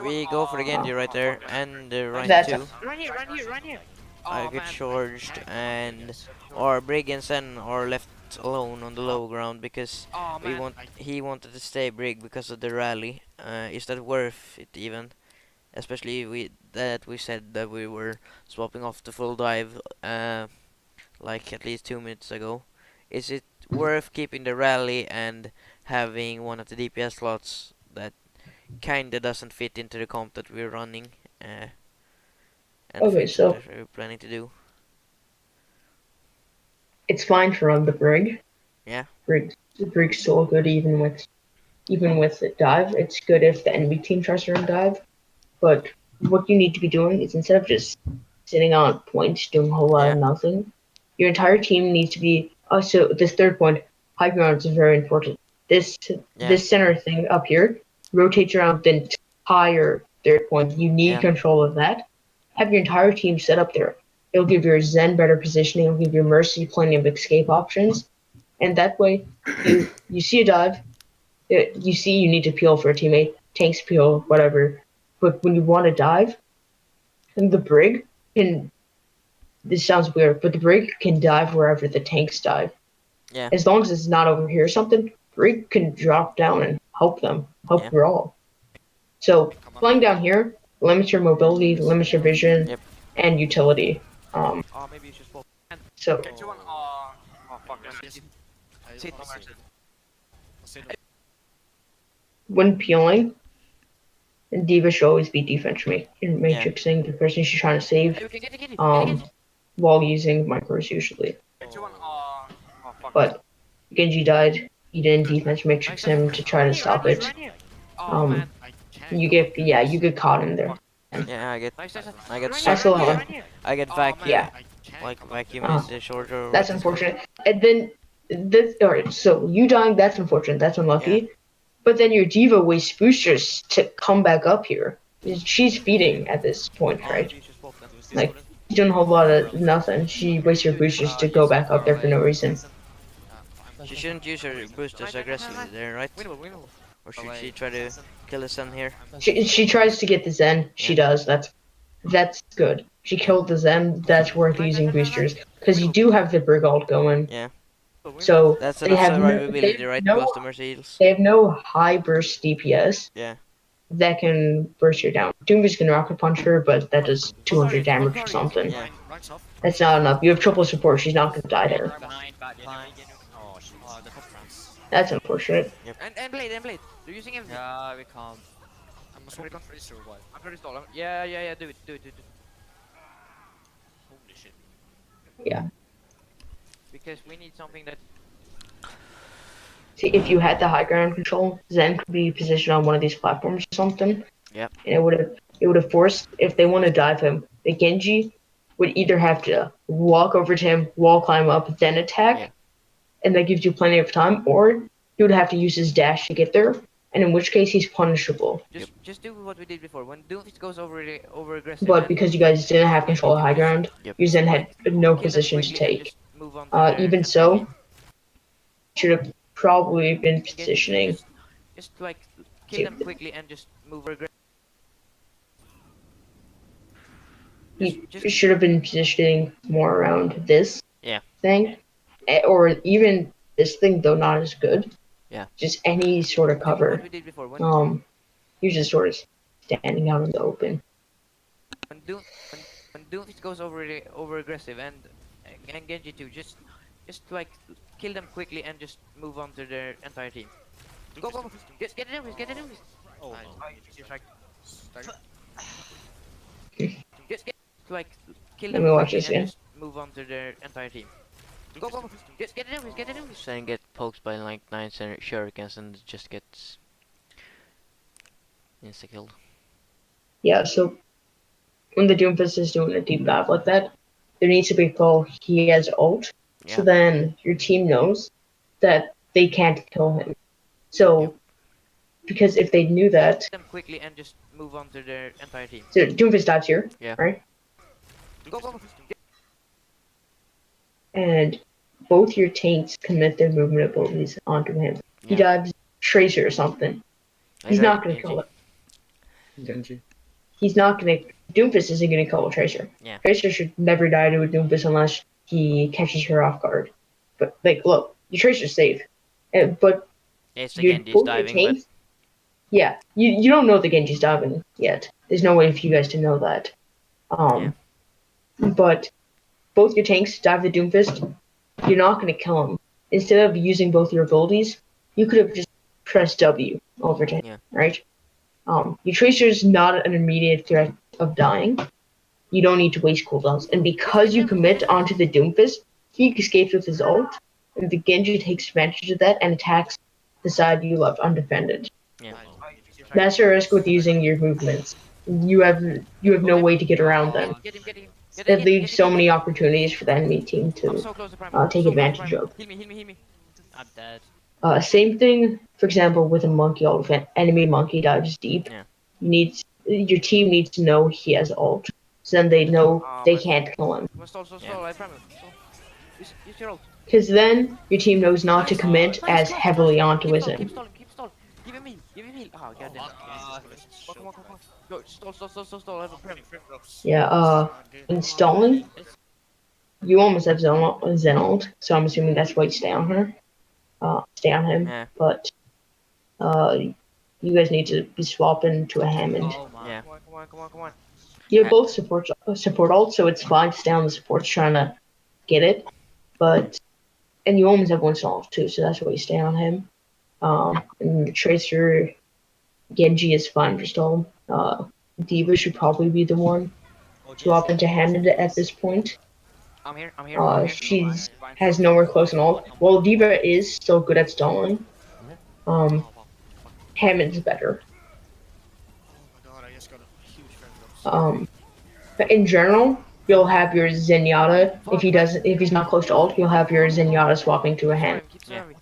We go for the Genji right there, and the Rhine That's too. Run here. I get charged, and our Brig and Sen are left alone on the low ground because Oh, man. he wanted to stay Brig because of the rally. Is that worth it even? Especially we said that we were swapping off the full dive like at least 2 minutes ago. Is it worth keeping the rally and having one of the DPS slots that kinda doesn't fit into the comp that we're running? And Okay, things so- that we're planning to do. It's fine to run the brig. Yeah. The brig's still good even with the dive. It's good if the enemy team tries to run dive. But what you need to be doing is instead of just sitting on points doing a whole lot of nothing, your entire team needs to be. So this third point, high ground is very important. This center thing up here rotates around the entire third point. You need control of that. Have your entire team set up there. It'll give your Zen better positioning. It'll give your Mercy plenty of escape options, and that way, you see a dive, you see you need to peel for a teammate, tanks peel, whatever. But when you want to dive, and the brig can. This sounds weird, but the brig can dive wherever the tanks dive. Yeah. As long as it's not over here or something, brig can drop down and help them, help brawl. So flying down here limits your mobility, limits your vision, and utility. Oh, maybe you should swap. So Oh, fuck. Sit, when peeling, Diva should always be defense matrixing the person she's trying to save, Hey, we can get the Genji. while using micros usually. Oh, fuck. But Genji died. You didn't defense matrix him to try to stop it. Oh, man. You get caught in there. Yeah, I get Nice. SLR. I get vacuum. Yeah. Like vacuum is the shorter. That's unfortunate. And then this, alright, so you dying, that's unfortunate. That's unlucky. But then your diva wastes boosters to come back up here. She's feeding at this point, right? Like, she's doing a whole lot of nothing. She wastes her boosters to go back up there for no reason. She shouldn't use her boosters aggressively there, right? Winnable. Or should she try to kill the sun here? She tries to get the Zen. She does. That's good. She killed the Zen. That's worth using boosters because you do have the brig ult going. Yeah. So That's they enough have survivability, they right? have Because the Mercy heals. they have no high burst DPS. Yeah. that can burst her down. Doomfist can rocket punch her, but that does 200 damage or something. Yeah. Ryan's off. That's not enough. You have triple support. She's not gonna die there. Behind, back behind. Oh shit. Oh, the top France. That's unfortunate. And blade. They're using everything. Yeah, we can't. I'm swapping Fraser or what? I'm pretty stall. Yeah. Do it. Holy shit. Yeah. Because we need something that. See, if you had the high ground control, Zen could be positioned on one of these platforms or something. Yep. And it would have forced, if they want to dive him, the Genji would either have to walk over to him, wall climb up, then attack, Yeah. and that gives you plenty of time, or he would have to use his dash to get there, and in which case he's punishable. Just do what we did before. When Doomfist goes over aggressive. But because you guys didn't have control of high ground, Yep. you Zen had no kill them position to quickly and take. just move on to their Even next so, team. should have probably been Genji, positioning. Just like kill them quickly and just move aggressive. He Just- should have been positioning more around this Yeah. thing, or even this thing, though not as good. Yeah. Just any sort of Do cover. what we did before. When You're just sort of standing out in the open. when Doomfist goes over aggressive and Genji too, just like kill them quickly and just move on to their entire team. Go. Get it in. Oh Nice. no. Just like Stagger. just get like kill Let them me watch quickly this and again. just move on to their entire team. Go. Just get it in. Saying get poked by like 9 shurikens and just gets insta killed. Yeah, so when the Doomfist is doing a deep dive like that, there needs to be a call he has ult. So Yeah. then your team knows that they can't kill him. So, because if they knew that, Kill them quickly and just move on to their entire team. so Doomfist dives here, Yeah. right? Go. And both your tanks commit their movement abilities onto him. He Yeah. dives Tracer or something. He's not gonna kill it. Genji. He's not gonna. Doomfist isn't gonna kill a Tracer. Yeah. Tracer should never die to a Doomfist unless he catches her off guard. But like, look, your Tracer's safe. But It's your again, he's both your diving, but tanks. Yeah, you don't know the Genji's diving yet. There's no way for you guys to know that. But both your tanks dive the Doomfist. You're not gonna kill him. Instead of using both your abilities, you could have just pressed W over to him, Yeah. right? Your Tracer's not an immediate threat of dying. You don't need to waste cooldowns. And because you commit onto the Doomfist, he escapes with his ult, and the Genji takes advantage of that and attacks the side you left undefended. yeah. That's the risk with using your movements. You have no way to get around them. Get him. That leaves so many opportunities for the enemy team I'm to so close to prime. take advantage of. Heal me. I'm dead. Same thing, for example, with a monkey ult. If an enemy monkey dives deep, Yeah. your team needs to know he has ult. So then they know they but- can't kill him. Stall, I promise. Use your ult. Because then your team knows not to commit as heavily onto his Keep end. stalling. Give him heal. Oh, goddamn. Come on. Go, stall. I have a prem. Yeah, installing, you almost have Zen ult, so I'm assuming that's why you stay on her. Stay on him. Yeah. But you guys need to be swapping to a Hammond. Oh my. Yeah. Come on. You have both support ult, so it's fine to stay on the supports trying to get it. And you almost have one stall too, so that's why you stay on him. And the Tracer, Genji is fine for stall. Diva should probably be the one swap into Hammond at this point. I'm here. She's has nowhere close an ult. Well, Diva is still good at stalling. Hammond's better. Oh my god, I just got a huge frame drop. But in general, you'll have your Zenyatta. If he's not close to ult, you'll have your Zenyatta swapping to a Hammond. Keep serving.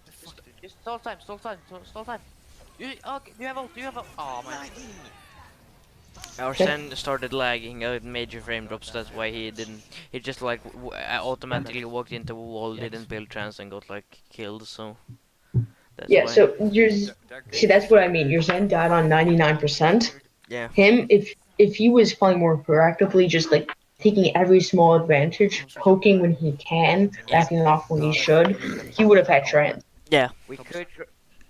Just stall time. You have ult. Oh my. Our Zen started lagging out major frame drops, that's why he didn't. He just like automatically walked into a wall, didn't build trans, and got like killed, so. That's Yeah, why. so see, that's what I mean. Your Zen died on 99%. Yeah. Him, if he was playing more proactively, just like taking every small advantage, poking when he can, backing off when he should, he would have had trans. Yeah. We could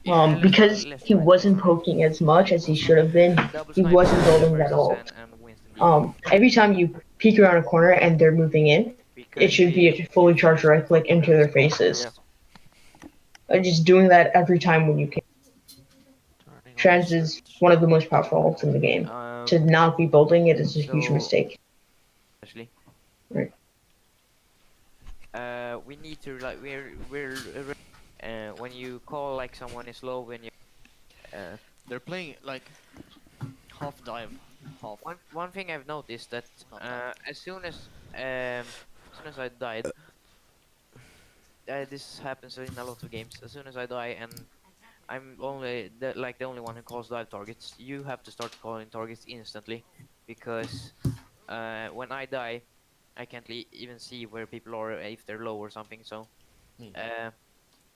Because he wasn't poking as much as he should have been, he wasn't building that ult. Every time you peek around a corner and they're moving in, it should be a fully charged right click into their faces. Just doing that every time when you can. Trans is one of the most powerful ults in the game. To not be building it is a huge mistake. Actually. Right. We need to like when you call like someone is low when you They're playing like half dive, half. one thing I've noticed that as soon as I died, this happens in a lot of games. As soon as I die and I'm only the only one who calls dive targets, you have to start calling targets instantly, because when I die, I can't even see where people are if they're low or something. So,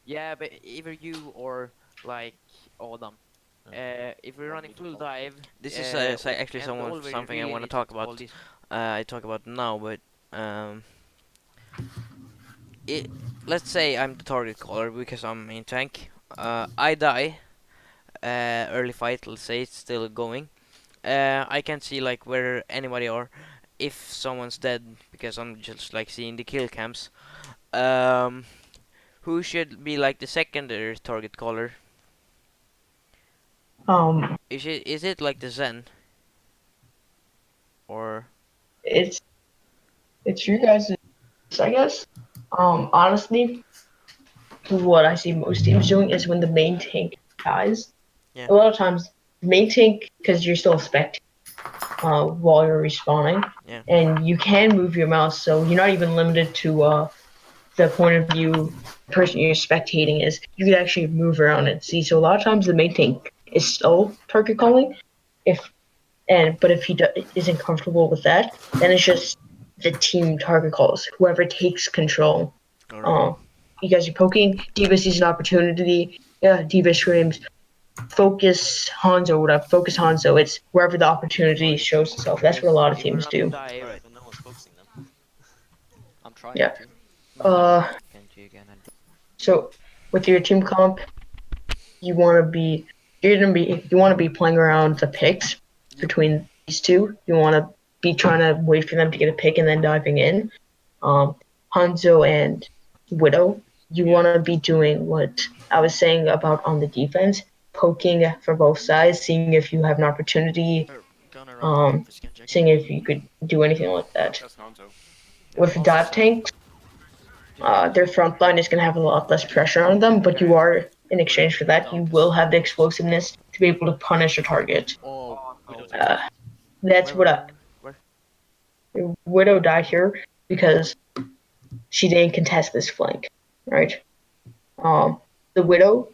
yeah, but either you or like Adam, if we're running full dive, This is actually something I want to talk about. I talk about now, but let's say I'm the target caller because I'm main tank. I die. Early fight. Let's say it's still going. I can't see like where anybody are. If someone's dead, because I'm just like seeing the kill cams. Who should be like the secondary target caller? Is it like the Zen? Or It's you guys, I guess. Honestly, what I see most teams doing is when the main tank dies. Yeah. A lot of times, main tank, because you're still spectating while you're respawning, Yeah. and you can move your mouse, so you're not even limited to the point of view the person you're spectating is. You can actually move around and see. So a lot of times the main tank is still target calling, but if he isn't comfortable with that, then it's just the team target calls. Whoever takes control. Alright. You guys are poking. Diva sees an opportunity. Yeah, Diva screams, "Focus Hanzo!" Whatever. Focus Hanzo. It's wherever the opportunity shows itself. That's what a lot of teams do. Right, but no one's focusing them. I'm trying Yeah. to. So with your team comp, you want to be playing around the picks between these two. You want to be trying to wait for them to get a pick and then diving in. Hanzo and Widow, you want to be doing what I was saying about on the defense, poking from both sides, seeing if you have an opportunity, seeing if you could do anything like that. With dive tanks, their front line is going to have a lot less pressure on them, but you are, in exchange for that, you will have the explosiveness to be able to punish a target. That's what Widow died here because she didn't contest this flank, right? The Widow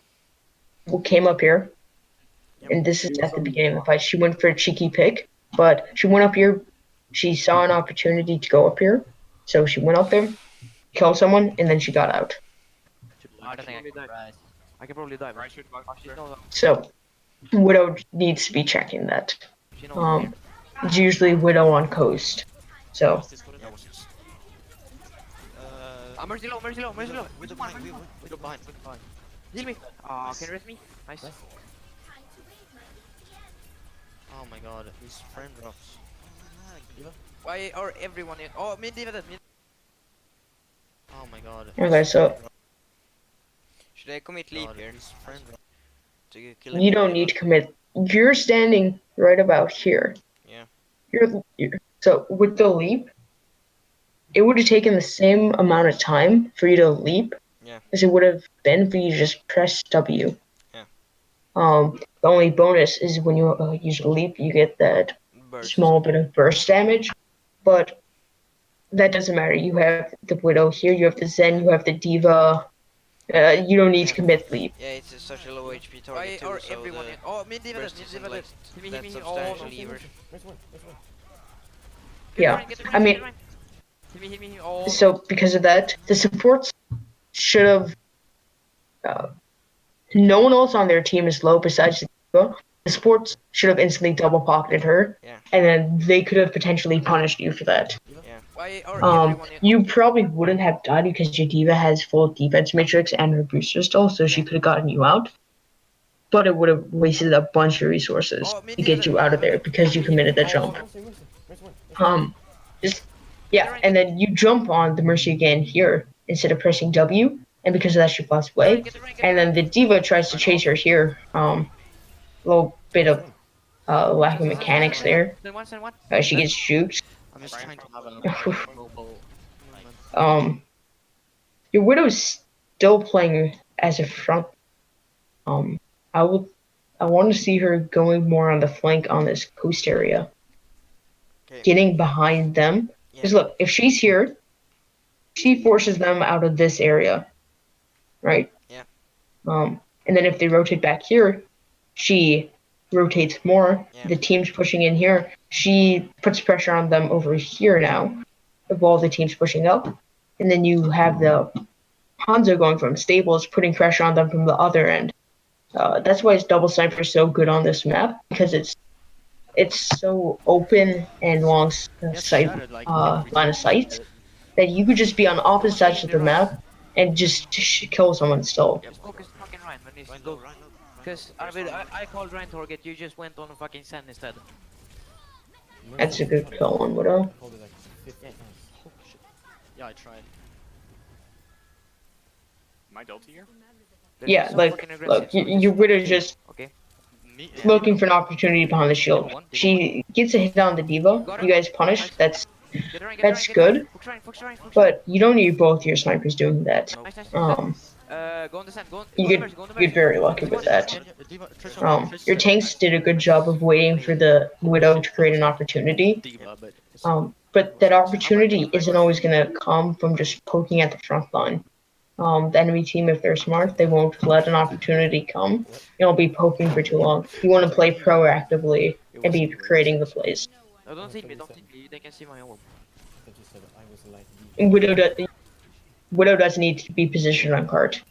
came up here, and this is at the beginning of the fight. She went for a cheeky pick, but she went up here. She saw an opportunity to go up here, so she went up there, killed someone, and then she got out. I can probably dive. So, Widow needs to be checking that. It's usually Widow on coast. So, Mercy low. We don't mind. We don't mind. Heal me. Can you rest me? Nice. Oh my god, his friend drops. Why are everyone in? Oh, mid diva dead. Oh my god. okay, so Should I commit leap here? His friend drops. To kill him? you don't need to commit. You're standing right about here. Yeah. So with the leap, it would have taken the same amount of time for you to leap as it would have been for you to just press W. Yeah. The only bonus is when you use a leap, you get that small bit of burst damage, but that doesn't matter. You have the Widow here, you have the Zen, you have the Diva. You don't need to commit leap. Yeah, it's such a low HP target too, Why are so everyone in? Oh, mid diva dead. Hit me. that Oh, substantial no. lever. Yeah, I mean, Hit me. Oh. so because of that, the supports should have. No one else on their team is low besides the Diva. The supports should have instantly double pocketed her, and then they could have potentially punished you for that. Yeah. Why are everyone in? You probably wouldn't have died because your Diva has full defense matrix and her booster still, so she could have gotten you out. but it would have wasted a bunch of resources Oh, me to get neither. you out of there because you committed that jump. Just yeah, and then you jump on the Mercy again here instead of pressing W, and because of that she flies away. And then the Diva tries to chase her here. A little bit of lack of mechanics there. Then one, then one. She gets juked. I'm just trying to have a mobile. Your Widow's still playing as a front. I want to see her going more on the flank on this coast area, Okay. getting behind them. Because look, if she's here, she forces them out of this area, right? Yeah. And then if they rotate back here, she rotates more. Yeah. The team's pushing in here. She puts pressure on them over here now, while the team's pushing up. And then you have the Hanzo going from stables, putting pressure on them from the other end. That's why it's double sniper so good on this map, because it's so open and long sight, line of sight, that you could just be on opposite sides of the map and just kill someone still. Just focus fucking Ryan when he's Ryan low. low, Ryan low. Because I called Ryan target, you just went on a fucking sand instead. That's a good kill on Widow. Oh shit. Yeah, I tried. My Delta here? Yeah, like, look, your Widow's just Okay. Me? looking for an opportunity behind the shield. She gets a hit on the Diva. You guys punish. That's good. But you don't need both your snipers doing that. Nice, nice. Um, Go on the sand, go on you the get very lucky with that. Your tanks did a good job of waiting for the Widow to create an opportunity. But that opportunity isn't always going to come from just poking at the front line. The enemy team, if they're smart, they won't let an opportunity come. You'll be poking for too long. You want to play proactively and be creating the plays. No, don't hit me, don't hit me. They can see my orb. Widow doesn't need to be positioned on cart.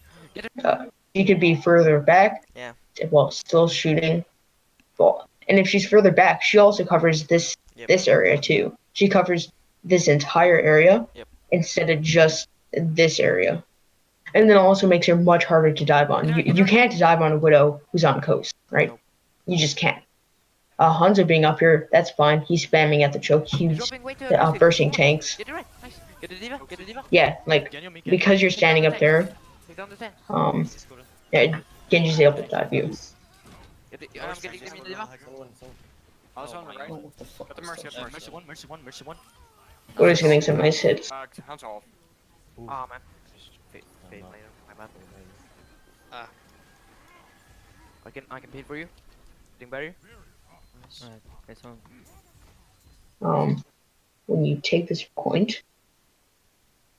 She could be further back, Yeah. while still shooting. Well, and if she's further back, she also covers this area too. She covers this entire area instead of just this area. And then also makes her much harder to dive on. You can't dive on a Widow who's on coast, right? Nope. You just can't. Hanzo being up here, that's fine. He's spamming at the choke. He's bursting tanks. Get it right, nice. Get the diva, get the diva. Yeah, like, because you're standing up there, Take down the sand. yeah, Genji's able to dive you. I'm getting the diva. I was on the right. Got the Mercy, got the Mercy. Mercy one. Widow's getting some nice hits. Hands off. Oh man. Fade later, my bad. I can pay for you. Ding barrier. Alright, nice one. When you take this point,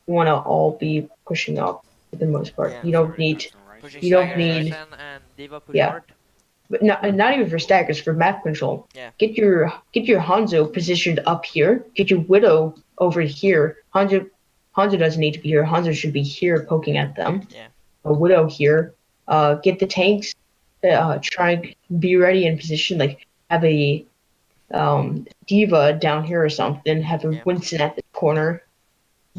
you want to all be pushing up for the most part. Yeah, you don't need, Pushing you don't Stagger, need, Sand, and diva push Yeah. hard. but not even for staggers, for map control. Yeah. Get your Hanzo positioned up here. Get your Widow over here. Hanzo doesn't need to be here. Hanzo should be here poking at them. Yeah. A Widow here. Get the tanks. Try and be ready in position. Like have a Diva down here or something. Have a Winston at the corner.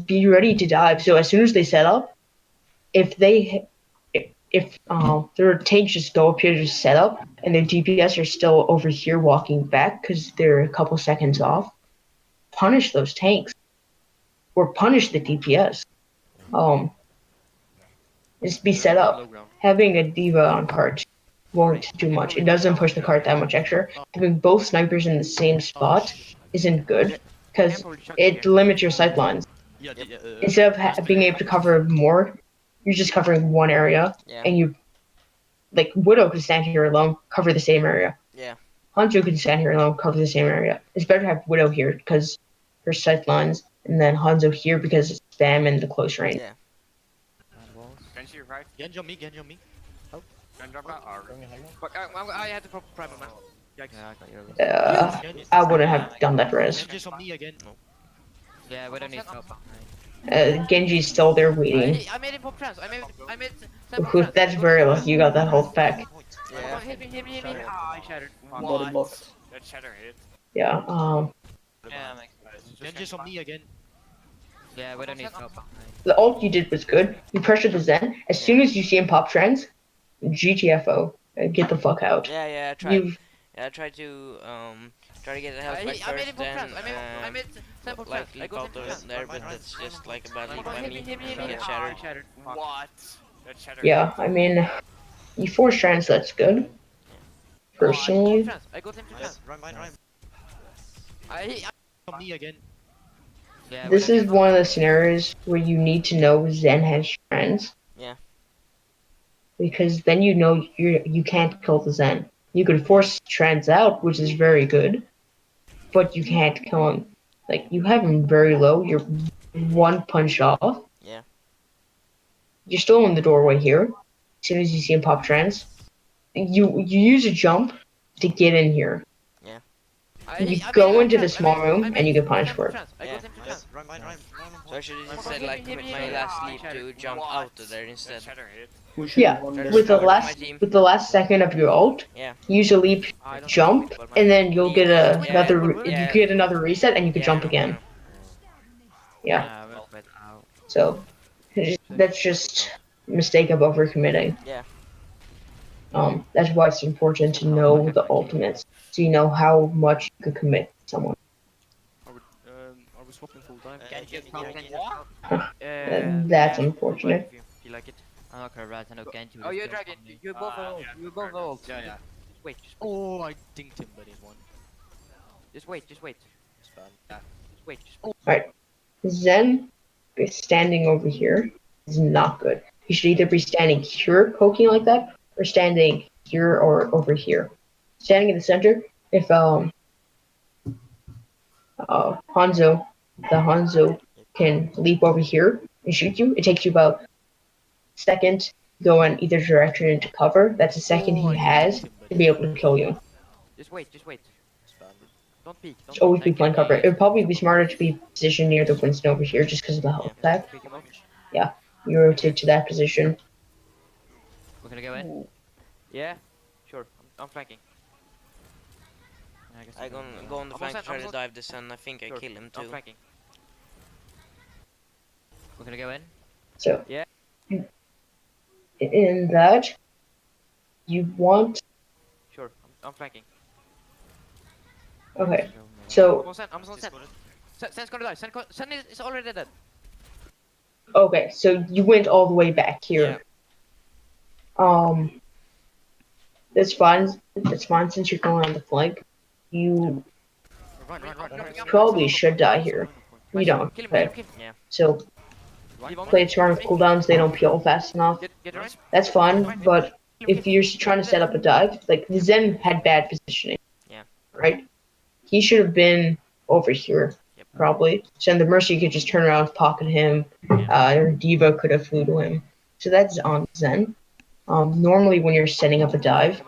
Be ready to dive. So as soon as they set up, if their tanks just go up here to set up, and their DPS are still over here walking back because they're a couple seconds off, punish those tanks or punish the DPS. Just be set up. Having a Diva on cart won't do much. It doesn't push the cart that much extra. Having both snipers in the same spot isn't good because it limits your sight lines. Instead of being able to cover more, you're just covering one area, and you, like, Widow can stand here alone, cover the same area. Yeah. Hanzo can stand here alone, cover the same area. It's better to have Widow here because her sight lines, and then Hanzo here because it's spam in the close range. Yeah. Genji right. Genji on me. Genji right. But I had to prime him, man. Yikes. Yeah, I got you. I wouldn't have done that res. Genji's on me again. Yeah, we don't need help. Genji's still there waiting. I made him pop trans. I made That's very lucky you got that whole pack. Yeah. Hit me. Ah, I shattered. Body buff. That shatter hit. Yeah, Yeah, Genji's on me again. Yeah, we don't need help. the ult you did was good. You pressured the Zen. As soon as you see him pop trends, GTFO. Get the fuck out. Yeah, I tried. You've Yeah, I tried to try to get the health I back made first, it for then trans. I made sample like trans. I leap got out him of trans. there, but that's just like a bad leap Come on, by hit me. me. And get Ah, shattered. shattered. Fuck. What? That shattered. yeah. I mean, you force trans. That's good. I Personally, got trans. I got him to trans. Run, run. I On me again. yeah. this is one of the scenarios where you need to know Zen has trans. Yeah. Because then you know you can't kill the Zen. You can force trans out, which is very good, but you can't kill him. Like you have him very low. You're one punch off. Yeah. You're still in the doorway here. As soon as you see him pop trans, you use a jump to get in here. You go into the small room and you get punished for it. I got him to trans. Run. So I should have just said like commit my last leap to jump out of there That instead. shattered it. We should Yeah, have won Try to this with the support fight. my last team. with the last second of your ult, Yeah. use a leap, I don't jump, know, and then you'll get another. Yeah. You get another reset and you can Yeah, jump I know, I again. know. Yeah. but ow. So that's just a mistake of overcommitting. Yeah. That's why it's important to know the ultimates, so you know how much you could commit to someone. Are we swapping full time? That's unfortunate. If you like it. Okay, right, I know Genji. Oh, you're dragon. You're both old. Yeah, You're both fair enough. old. Yeah. Just wait. Oh, I dinked him, but he won. Just wait. It's bad. Yeah. Just wait. Zen standing over here is not good. You should either be standing here poking like that, or standing here or over here. Standing in the center, if Hanzo can leap over here and shoot you, it takes you about a second to go in either direction into cover. That's a second he has to be able to kill you. Just wait. It's bad. Don't peek. Just always be playing cover. It would probably be smarter to be positioned near the Winston over here just because of the health pack. Pick him up. You rotate to that position. We're gonna go in. Yeah. Sure. I'm flanking. I guess I I'm go on the flank to try to almost- dive this, and I think I Sure. kill him I'm too. flanking. We're gonna go in. So Yeah. in that, you want. Sure. I'm flanking. Okay, so I'm on send. Send's gonna die. Send is already dead. okay, so you went all the way back here. That's fine. That's fine since you're going on the flank. You Run. probably should die here. You don't. Kill him. Okay. So play it smart with cooldowns. They don't peel fast enough. Get right. That's fine. But if you're trying to set up a dive, like the Zen had bad positioning. Yeah. Right. He should have been over here. Yep. Probably. So then the Mercy could just turn around, pocket him. Or Diva could have flew to him. So that's on Zen. Normally when you're setting up a dive,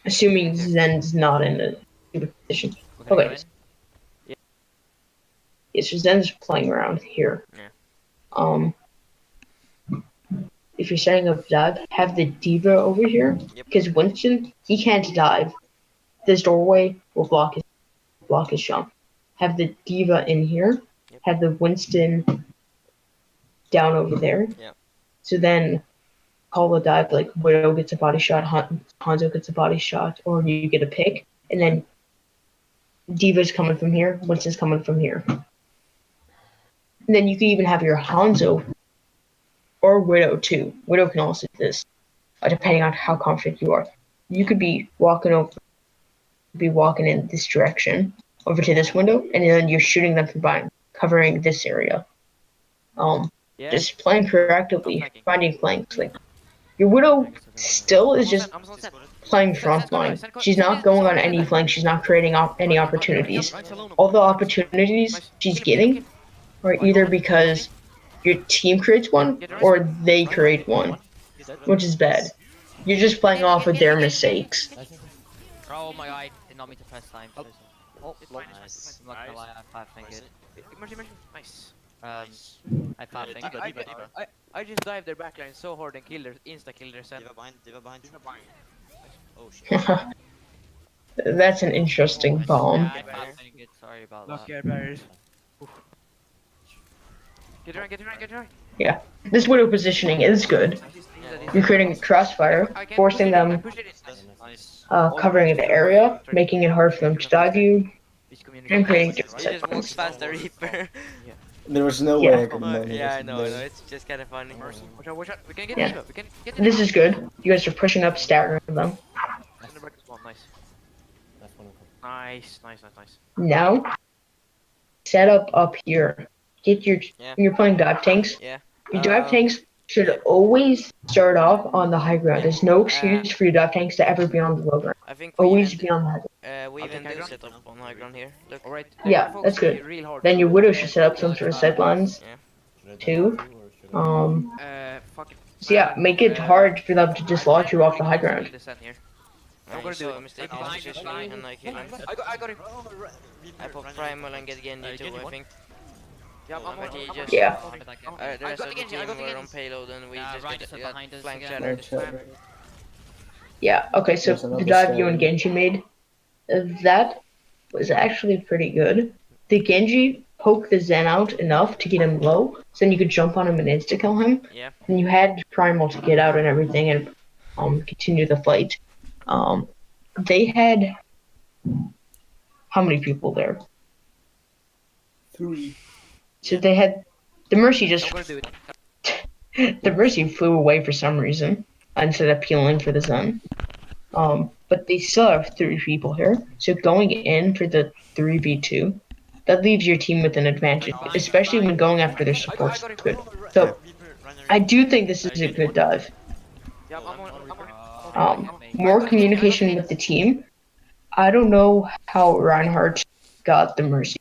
assuming Zen's not in a stupid position. We're gonna Okay. go in. Yeah, so Zen's playing around here. Yeah. If you're setting up a dive, have the Diva over here. Yep. Because Winston, he can't dive. This doorway will block his jump. Have the Diva in here. Yep. Have the Winston down over there. Yeah. So then call a dive, like Widow gets a body shot, Hanzo gets a body shot, or you get a pick, and then Diva's coming from here, Winston's coming from here. And then you can even have your Hanzo or Widow too. Widow can also do this, depending on how confident you are. You could be walking in this direction over to this window, and then you're shooting them from behind, covering this area. Yeah. Just playing correctly, finding flanks. Like your Widow still is just I'm on send. playing front line. She's not going on any flank. She's not creating any opportunities. All the opportunities she's getting are either because your team creates one or they create one, which is bad. You're just playing off of their mistakes. Oh my god, I did not mean to press time. So Oh, Nice. I'm not gonna lie, I five fingered. Mercy. Nice. I five fingered. Diva. I just dived their backline so hard and insta-killed their send. Diva behind. Oh shit. That's an interesting bomb. Yeah, I five fingered. Sorry about that. Barriers. Get around. Yeah. This widow positioning is good. You're creating a crossfire, forcing them, Nice. covering the area, making it hard for them to dive you, and creating different You set just walked points. past the Reaper. There was no Yeah. way I could have done Yeah, this. I know. It's just kind of funny. Watch out, watch out. We can get Yeah. Eva. We can get This is good. You guys are pushing up, staggering them. Nice. Nice, nice, nice, nice. Now, set up here. Get your Yeah. when you're playing dive tanks. Yeah. Your dive Um, tanks should yeah. always start off on the high ground. Yeah. There's no excuse for your dive tanks to ever be on the low ground. I think we Always even be on the high ground. we I'll even take high do ground. set up on high ground here. Look. Alright. Yeah, that's good. Real hard. Then your widow should set up some sort of set lines Yeah. too. Fuck it. So yeah, make it hard for them to dislodge you off the high ground. I'm gonna do a it. mistake I'm in blind, positioning blind, and I kill him. I got him. I pop primal and get Genji too, I think. Yeah, I'm But he on. just Yeah. the rest got of the the Genji, I team got the were on Genji. payload and we just Ryan is got behind us flank again. shattered. Yeah, okay, so There's the another dive you stone. and Genji made, that was actually pretty good. The Genji poked the Zen out enough to get him low, so then you could jump on him and insta-kill him. Yeah. And you had Primal to get out and everything and continue the fight. They had... How many people there? 3. So they had... The Mercy just... I'm gonna do it. The Mercy flew away for some reason instead of peeling for the Zen. But they still have 3 people here. So going in for the 3v2, that leaves your team with an advantage, especially when going after their supports. got it. Good. So I do think this is a good dive. Yeah, I'm on. More communication with the team. I don't know how Reinhardt got the Mercy.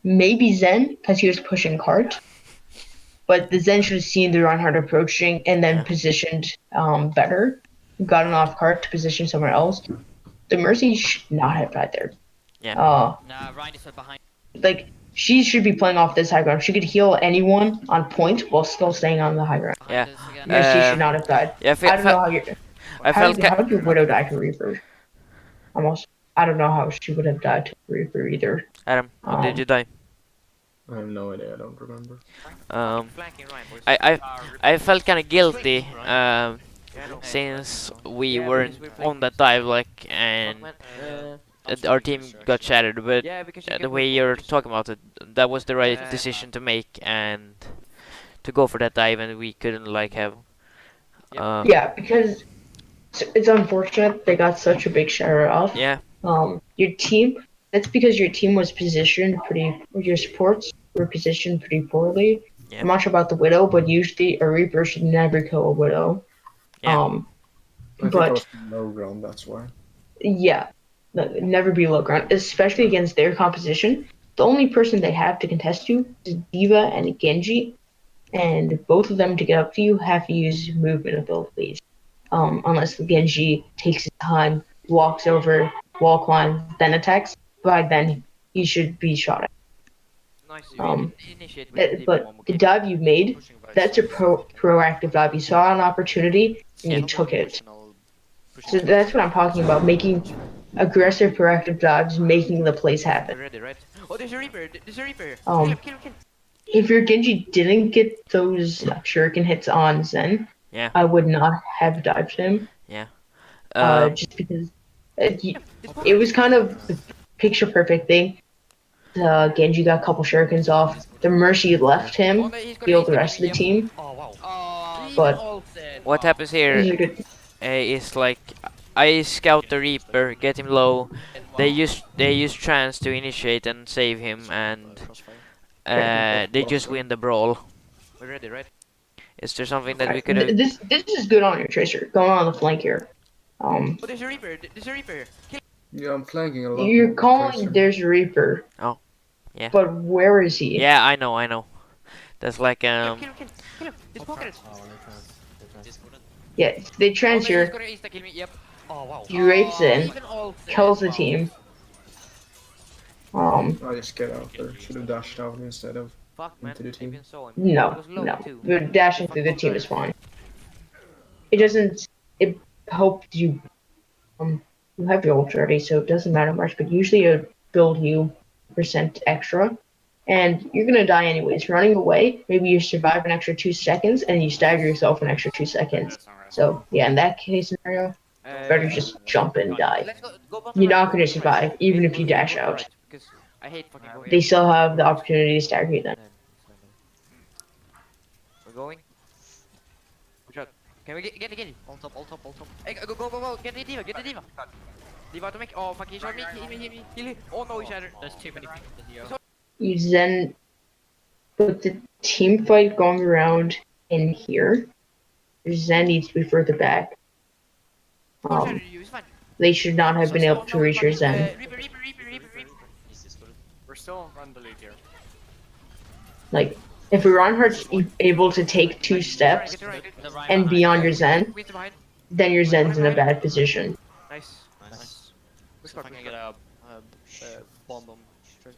Maybe Zen, because he was pushing cart. But the Zen should have seen the Reinhardt approaching and then positioned better. Gotten off cart to position somewhere else. The Mercy should not have died there. Yeah. Nah, Ryan is behind. Like, she should be playing off this high ground. She could heal anyone on point while still staying on the high ground. Yeah. Us again. Mercy should not have died. Yeah, I don't know how I how felt did, how did your widow die to Reaper? Almost. I don't know how she would have died to Reaper either. Adam, how did you die? I have no idea. I don't remember. Flanking Ryan, boys. I felt kind of guilty since we weren't on that dive like and our team got shattered, but Yeah, because the way you're talking about it, that was the right decision to make and to go for that dive, and we couldn't like have. Yeah, because it's unfortunate they got such a big shatter off. Yeah. Your team. That's because your team was positioned your supports were positioned pretty poorly. Yeah. I'm not sure about the widow, but usually a Reaper should never kill a widow. Yeah. I think I was low ground, that's why. Yeah, never be low ground, especially against their composition. The only person they have to contest you is Diva and Genji, and both of them to get up to you have to use movement abilities. Unless the Genji takes his time, walks over, wall climbs, then attacks. By then, he should be shot at. Nice. Initiate But the dive you made, that's a proactive dive. You saw an opportunity and you took it. So that's what I'm talking about, making aggressive proactive dives, making the plays happen. Ready, right? Oh, there's a Reaper. There's a Reaper. Um, Kill him. If your Genji didn't get those shuriken hits on Zen, Yeah. I would not have dived him. Yeah. Just because it was kind of the picture perfect thing. Genji got a couple shurikens off. The Mercy left him, healed the rest of the team. Oh wow. But What happens here these are good. is like I scout the Reaper, get him low. They use trance to initiate and save him, and they just win the brawl. We're ready, right? Is there something that we could have? This is good on your tracer. Going on the flank here. Oh, there's a Reaper. There's a Reaper. Kill Yeah, I'm flanking a lot. You're more calling closer. there's a Reaper. Oh, yeah. But where is he? Yeah, I know. That's like him. Kill him. He's pocketed. Yeah, they Oh, trans no, he's here. gonna insta-kill me. Yep. Oh wow. He rapes in, Even ulted. kills the team. I just get out there. Should have dashed out instead of. Fuck, man. Into the team. Even saw him. No, He was low, no. too. But dashing through the team is fine. It doesn't. It helped you. You have your ult already, so it doesn't matter much. But usually, it build you % extra. and you're gonna die anyways. Running away, maybe you survive an extra 2 seconds, and you stagger yourself an extra 2 seconds. So yeah, in that case scenario, better just jump and die. Let's go bottom You're right, not go gonna bottom right. survive, even Go if you to dash bottom out. right, because I hate fucking going They up. still have the opportunity to stagger you then. We're going. Good shot. Can we get it? All top, all top, all top. Hey, go. Get the diva, Diva to make. Oh fuck, he shot me. Heal me. Oh no, he shattered. There's too many people here. You then put the team fight going around in here. Zen needs to be further back. Oh, shattered you, it's fine. They should not have been able to reach your Zen. Reaper. Easy, it's good. We're still on the lead here. Like, if Reinhardt's able to take 2 steps and be on your Zen, Wait behind. then your Zen's in a bad position. Nice. Nice. So if I can get a bomb on stretch,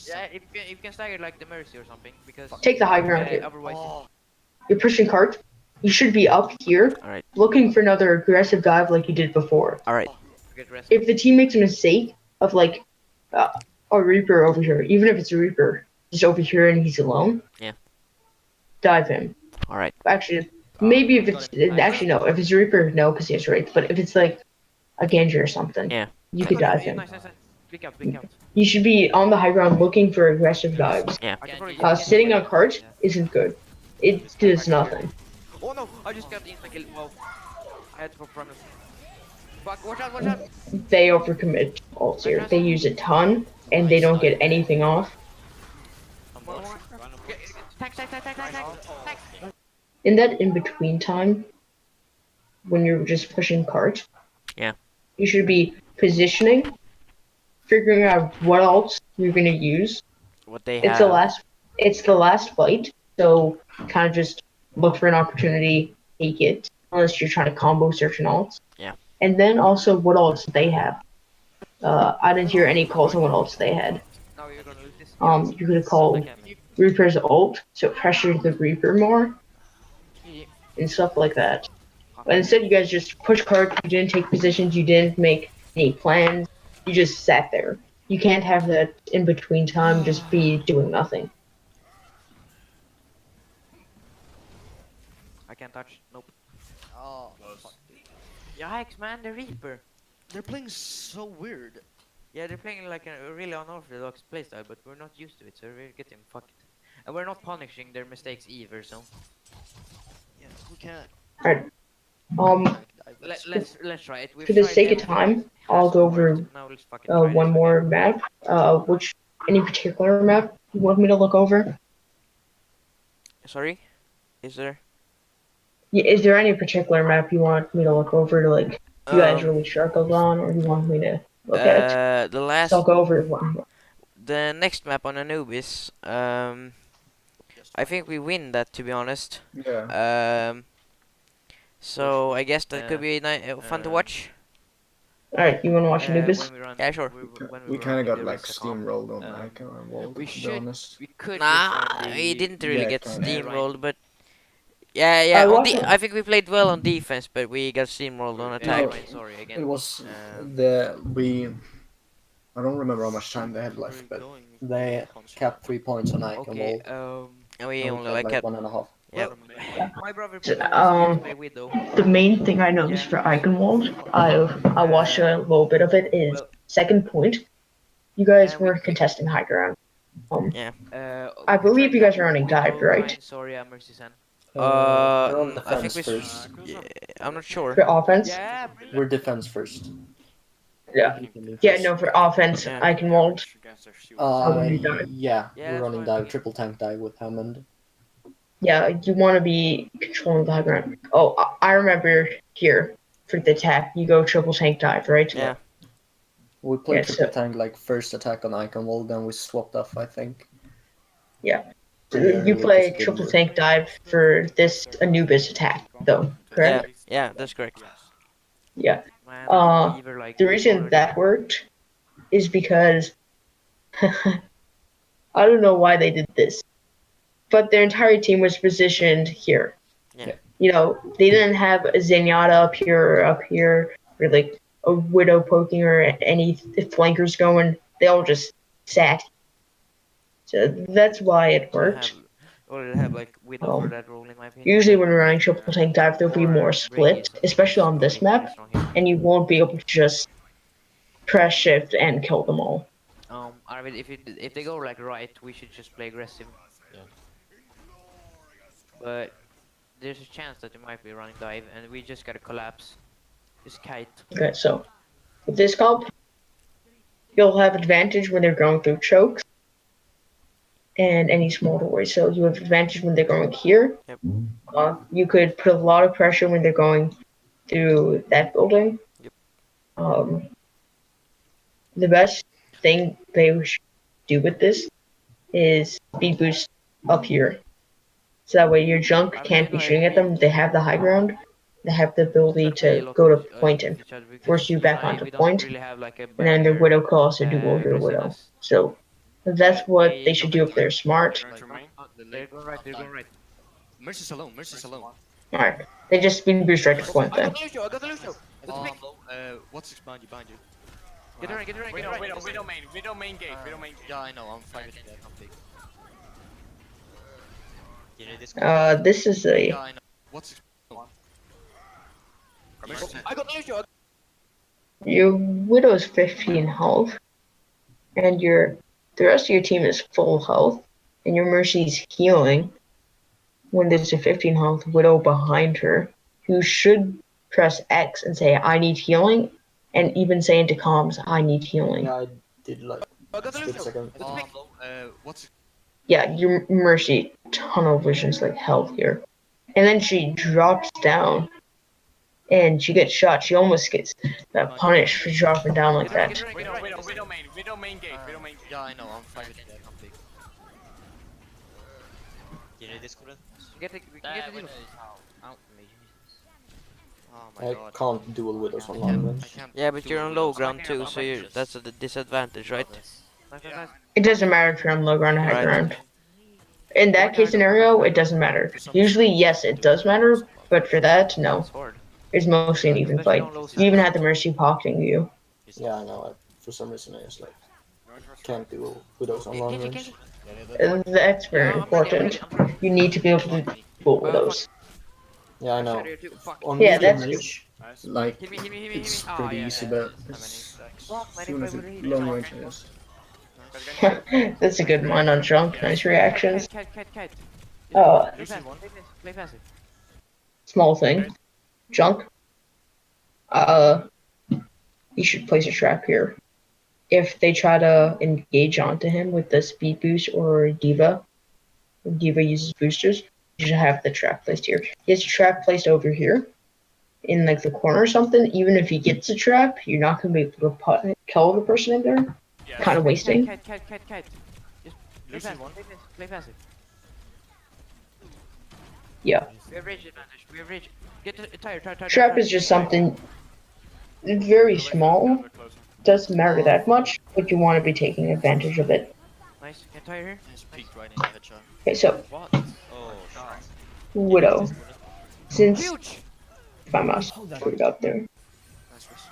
Yeah, if you can stagger like the Mercy or something, because Take the high ground here. otherwise. You're pushing cart. You should be up here, Alright. looking for another aggressive dive like you did before. Alright. Get rest. If the team makes a mistake of like a Reaper over here, even if it's a Reaper, just over here and he's alone, Yeah. dive him. Alright. Actually, maybe if it's actually no, if it's a Reaper, no, because he has rates. But if it's like a Genji or something, Yeah. you could dive him. Nice. Speak out. You should be on the high ground looking for aggressive dives. Yeah. I can probably Sitting on cart isn't good. It does nothing. Oh no, I just got the instant kill. Wow. I had to pop from Fuck, watch out. They overcommit ults here. They use a ton, and they don't get anything off. Tax. In that in-between time, when you're just pushing cart, Yeah. you should be positioning, figuring out what ults you're gonna use. What they It's have. the last fight, so kind of just look for an opportunity, take it, unless you're trying to combo certain ults. Yeah. And then also what ults they have. I didn't hear any calls on what ults they had. Now you're gonna lose this. You could have called Reaper's ult, so it pressured the Reaper more, and stuff like that. But instead you guys just push cart, you didn't take positions, you didn't make any plans, you just sat there. You can't have that in-between time just be doing nothing. I can't touch. Nope. Oh, fuck. Yikes, man, the Reaper. They're playing so weird. Yeah, they're playing like a really unorthodox playstyle, but we're not used to it, so we're getting fucked. And we're not punishing their mistakes either, so Yeah, we can't. let's try it. We've For the tried sake of everything. time, I'll go over Now let's fucking try one this more again. map. Any particular map you want me to look over? Sorry? Is there? Yeah, is there any particular map you want me to look over to like you guys really struggled on, or you want me to look at? The last, So I'll go over one. the next map on Anubis. I think we win that, to be honest. Yeah. So I guess that could be fun to watch. Alright, you wanna watch Anubis? Yeah, sure. We kind of got like steamrolled on Icon and Wall, we to be should- honest. We could. Nah, we didn't really Yeah, get kinda. steamrolled, but yeah. On watched it. I think we played well on defense, but we got steamrolled on attack. Sorry again. It was Um, I don't remember how much time they had left, but They capped 3 points on Icon Okay. Wall. And we And only we like like kept. 1.5. Yep. my brother So, prefers to play Widow. The main thing I noticed for Eichenwald, I watched a little bit of it, is second point. You guys weren't contesting high ground. I believe you guys are running dive, right? Sorry, Mercy San. We're on I think defense we. first. Yeah, I'm not sure. For offense? Yeah. We're defense first. Yeah. You can do Yeah, first. no, for offense, Yeah. Eichenwald. Uh, dive. yeah, Yeah, we're that's running fine. dive, triple tank dive with Hammond. Yeah, you want to be controlling the high ground. Oh, I remember here for the attack, you go triple tank dive, right? Yeah. We played Yeah, triple so- tank like first attack on Icon Wall, then we swapped off, I think. So Yeah, you we play just triple didn't tank dive for this Anubis attack, though, correct? Yeah, that's correct. Yeah. Man, either, like, The reason that worked is because I don't know why they did this, but their entire team was positioned here. Yeah. You know, they didn't have a Zenyatta up here, or like a Widow poking or any flankers going. They all just sat. So that's why it I worked. already have like Widow for Um, that role in my opinion. Usually when we're running triple tank dive, there'll be Or more Briggy split, is especially on this pretty map, strong here. and you won't be able to just press shift and kill them all. Arvid, if they go like right, we should just play aggressive. Yeah. But there's a chance that they might be running dive, and we just gotta collapse. Just kite. Okay, so with this comp, you'll have advantage when they're going through chokes and any small doorways. So you have advantage when they're going here. Yep. You could put a lot of pressure when they're going through that building. Yep. The best thing they should do with this is speed boost up here. So that way your junk can't be shooting at them. They have the high ground. They have the ability to go to point and force you back onto point. Really have like a And then the banger, Widow could also duel your Widow. aggressiveness. So that's what they should do if they're smart. Turn to main. They're going right. They're going right. Mercy's alone. Mercy's alone. Alright. They just speed boost right to point I then. got the Lucio. I got the Lucio. Let's pick. What's behind you? Behind you. Get her in. Get her in. Get her in. Widow main gate. Widow main gate. Yeah, I know. I'm fine with that. I'm big. You need this. This is a Yeah, I know. What's I got the Lucio. your Widow's 15 health, and the rest of your team is full health, and your Mercy's healing. When there's a 15 health Widow behind her, who should press X and say I need healing, and even say into comms I need healing. Yeah, I did like I got the split Lucio. second. Let's pick. what's Yeah, your Mercy tunnel vision's like hell here, and then she drops down. And she gets shot. She almost gets punished for dropping down like that. Widow main gate. Widow main gate. Yeah, I know. I'm fine with that. I'm big. You need this, Kuren? We can get the deal. Oh my I god. can't duel widows on long I range. can't Yeah, but do you're on it. low ground too, so that's a disadvantage, right? Yeah. It doesn't matter if you're on low ground or high Right. ground. In that case scenario, it doesn't matter. Usually, yes, it does matter, but for that, no. It's hard. It's mostly an even fight. You even had the Mercy pocketing you. Yeah, I know. For some reason, I just like can't duel widows on long range. That's very important. You need to be able to duel with those. Yeah, I know. On Yeah, medium that's range, Like, Hit me. it's Ah, pretty yeah, easy, yeah. but How as many soon as would it he- long range is. that's a good one on junk. Nice reactions. Kite. Oh, Play passive. small thing. Junk. You should place a trap here. If they try to engage onto him with the speed boost or Diva uses boosters, you should have the trap placed here. He has a trap placed over here, in like the corner or something. Even if he gets a trap, you're not gonna be able to kill the person in there. Kind of wasting. Kite. Just play passive. Yeah. We have rage advantage. Get the tire. Trap is just something very small. Doesn't matter that much, but you want to be taking advantage of it. Nice. Get tire here. Just peeked right in the headshot. Okay, so What? Oh, God. Widow. Since Huge. if I must put it up there. Nice risk.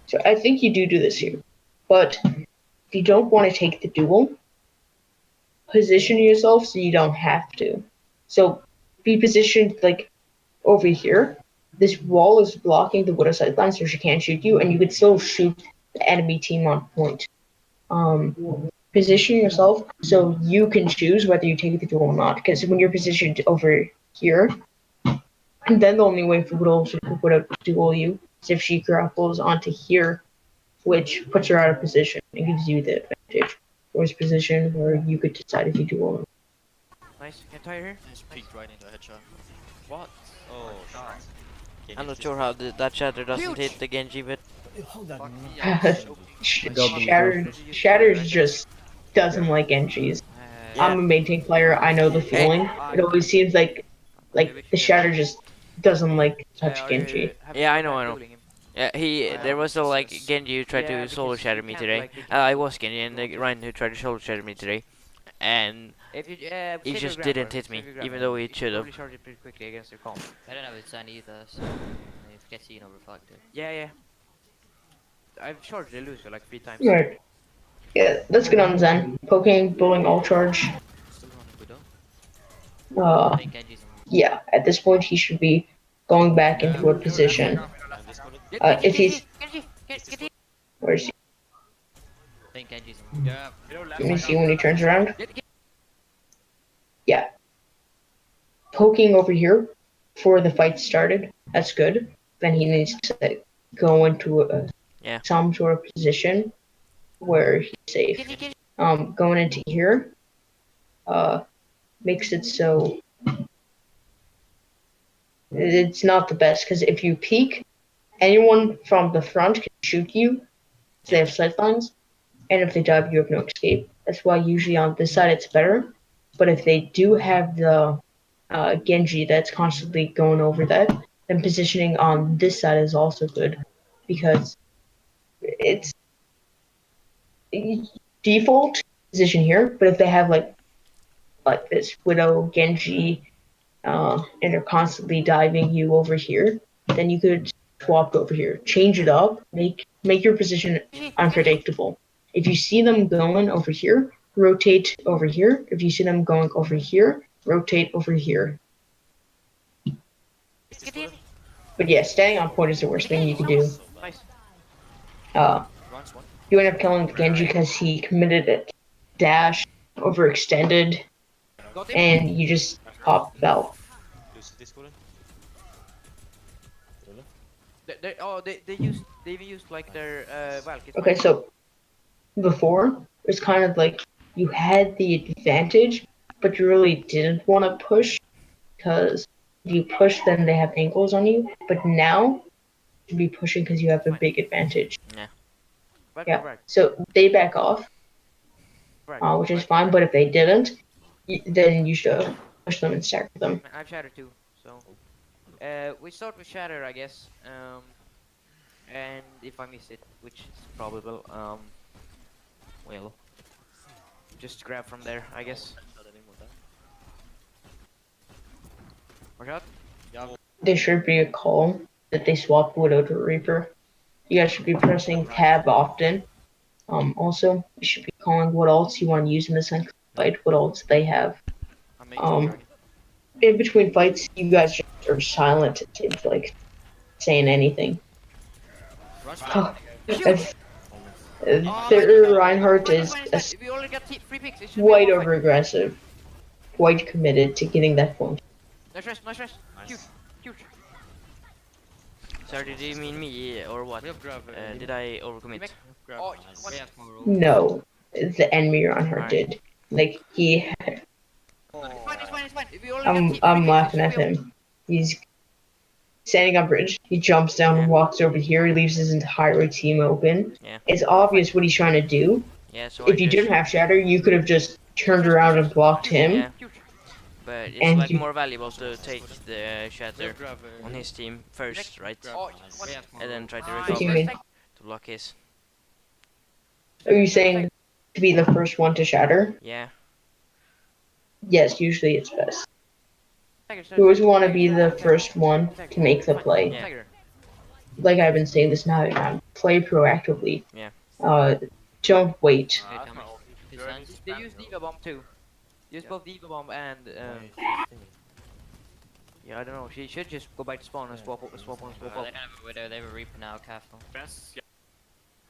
So I think you do this here. But if you don't want to take the duel, position yourself so you don't have to. So be positioned like over here. This wall is blocking the Widow sideline so she can't shoot you, and you could still shoot the enemy team on point. Position yourself so you can choose whether you take the duel or not. Because when you're positioned over here, and then the only way for Widow to duel you is if she grapples onto here, which puts her out of position and gives you the advantage. Or is position where you could decide if you duel or not. Nice. Get tire here. Just peeked right into the headshot. What? Oh, God. I'm not sure how that shatter doesn't hit the Genji, but Shatters just doesn't like Genjis. I'm a maintain player. I know the feeling. It always seems like the Shatter just doesn't like touch Genji. Yeah, I know. Yeah, there was a like Genji who tried to solo shatter me today. I was Genji and the Ryan who tried to solo shatter me today, and he just didn't hit me, even though he should have. I don't have a sun either, so if casino reflected. Yeah. I've charged the loser like 3 times. Right. Yeah, let's get on Zen. Poking, bullying, all charge. Still running Widow. Uh, I think Genji's on. yeah, at this point he should be going back into a position. If he's, where's he? I think Genji's on. Yeah, Widow left Let me side see up. when he turns around. Yeah. Poking over here before the fight started. That's good. Then he needs to go into some sort of position where he's safe. Going into here makes it so it's not the best because if you peek, anyone from the front can shoot you. So they have sight lines, and if they dive, you have no escape. That's why usually on this side it's better. But if they do have the Genji that's constantly going over that, then positioning on this side is also good because it's default position here. But if they have like this Widow Genji, and they're constantly diving you over here, then you could swap over here, change it up, make your position unpredictable. If you see them going over here, rotate over here. If you see them going over here, rotate over here. But yeah, staying on point is the worst thing you can do. You end up killing Genji because he committed a dash, overextended, and you just popped out. They even used like their Valkyries. Okay, so before it's kind of like you had the advantage, but you really didn't want to push because if you push, then they have angles on you. But now you should be pushing because you have a big advantage. Yeah. So they back off, which is fine. But if they didn't, then you should push them and stack them. I have Shatter too, so we start with Shatter, I guess. And if I miss it, which is probable, well, just grab from there, I guess. Watch out. There should be a call that they swap Widow to Reaper. You guys should be pressing tab often. Also, you should be calling what ults you want to use in this fight, what ults they have. In between fights, you guys just are silent. It seems like saying anything. Their Reinhardt is quite over aggressive, quite committed to getting that point. Nice rest. Huge. Sorry, did you mean me or what? Did I overcommit? No, the enemy Reinhardt did. Like he, I'm laughing at him. He's standing on bridge. He jumps down and walks over here. He leaves his entire team open. Yeah. It's obvious what he's trying to do. Yeah, so if you didn't have Shatter, you could have just turned around and blocked him. Yeah. But it's like more valuable to take the Shatter on his team first, right? And then try to recover to block his. Are you saying to be the first one to Shatter? Yeah. Yes, usually it's best. You always want to be the first one to make the play. Yeah. Like I've been saying this now, play proactively. Yeah. Don't wait. They use Diva Bomb too. Use both Diva Bomb and yeah, I don't know. She should just go back to spawn and swap on. They don't have a Widow, they have a Reaper now, careful.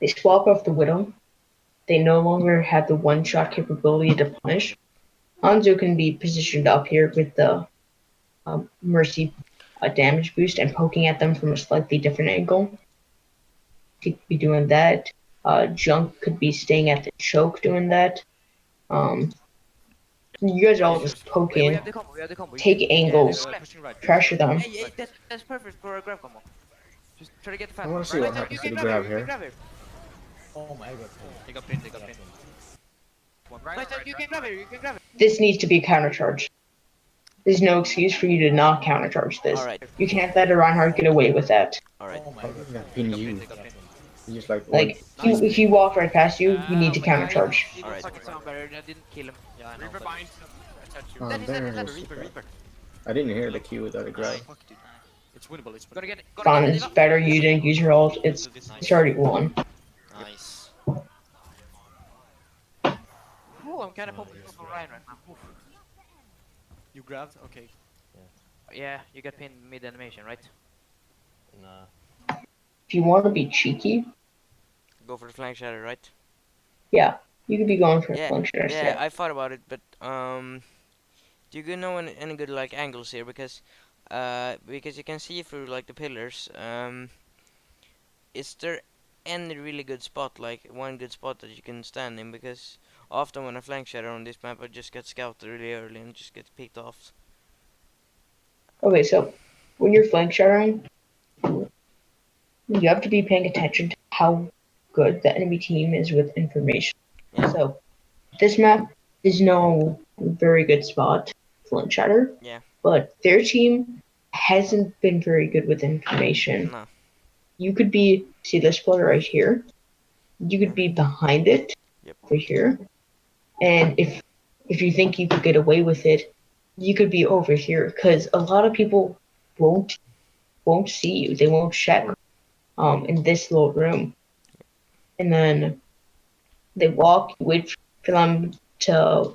They swap off the Widow. They no longer have the one-shot capability to punish. Hanzo can be positioned up here with the Mercy damage boost and poking at them from a slightly different angle. He could be doing that. Junk could be staying at the choke doing that. You guys all just poke in, take angles, pressure them. That's perfect for a grab combo. Just try to get the fast. I want to see what happens to the grab here. Oh my god. They got pinned. You can grab it. This needs to be a counter charge. There's no excuse for you to not counter charge this. Alright. You can't let a Reinhardt get away with that. Alright. Pin you. You just Like, if he walked right past you, you need to counter charge. Alright. I didn't kill him. Yeah, I know. Reaper bind. Oh, there. I didn't hear the Q without a grab. It's winnable. Fine, it's better you didn't use your ult. It's already won. Nice. Oh, I'm kind of popping off Ryan right now. Oof. You grabbed? Okay. Yeah, you got pinned mid animation, right? Nah. If you want to be cheeky, Go for the flank shatter, right? yeah, you could be going for a Yeah, flank shatter. yeah. I thought about it, but do you know any good like angles here? Because you can see through like the pillars. Is there any really good spot, like one good spot that you can stand in? Because often when I flank shatter on this map, I just get scouted really early and just get picked off. Okay, so when you're flank shattering, you have to be paying attention to how good the enemy team is with information. Yeah. So this map is no very good spot for flank shatter. Yeah. But their team hasn't been very good with information. No. You could be, see this pillar right here? You could be behind it, Yep. over here. And if you think you could get away with it, you could be over here. Because a lot of people won't see you. They won't check in this little room. And then they walk, you wait for them to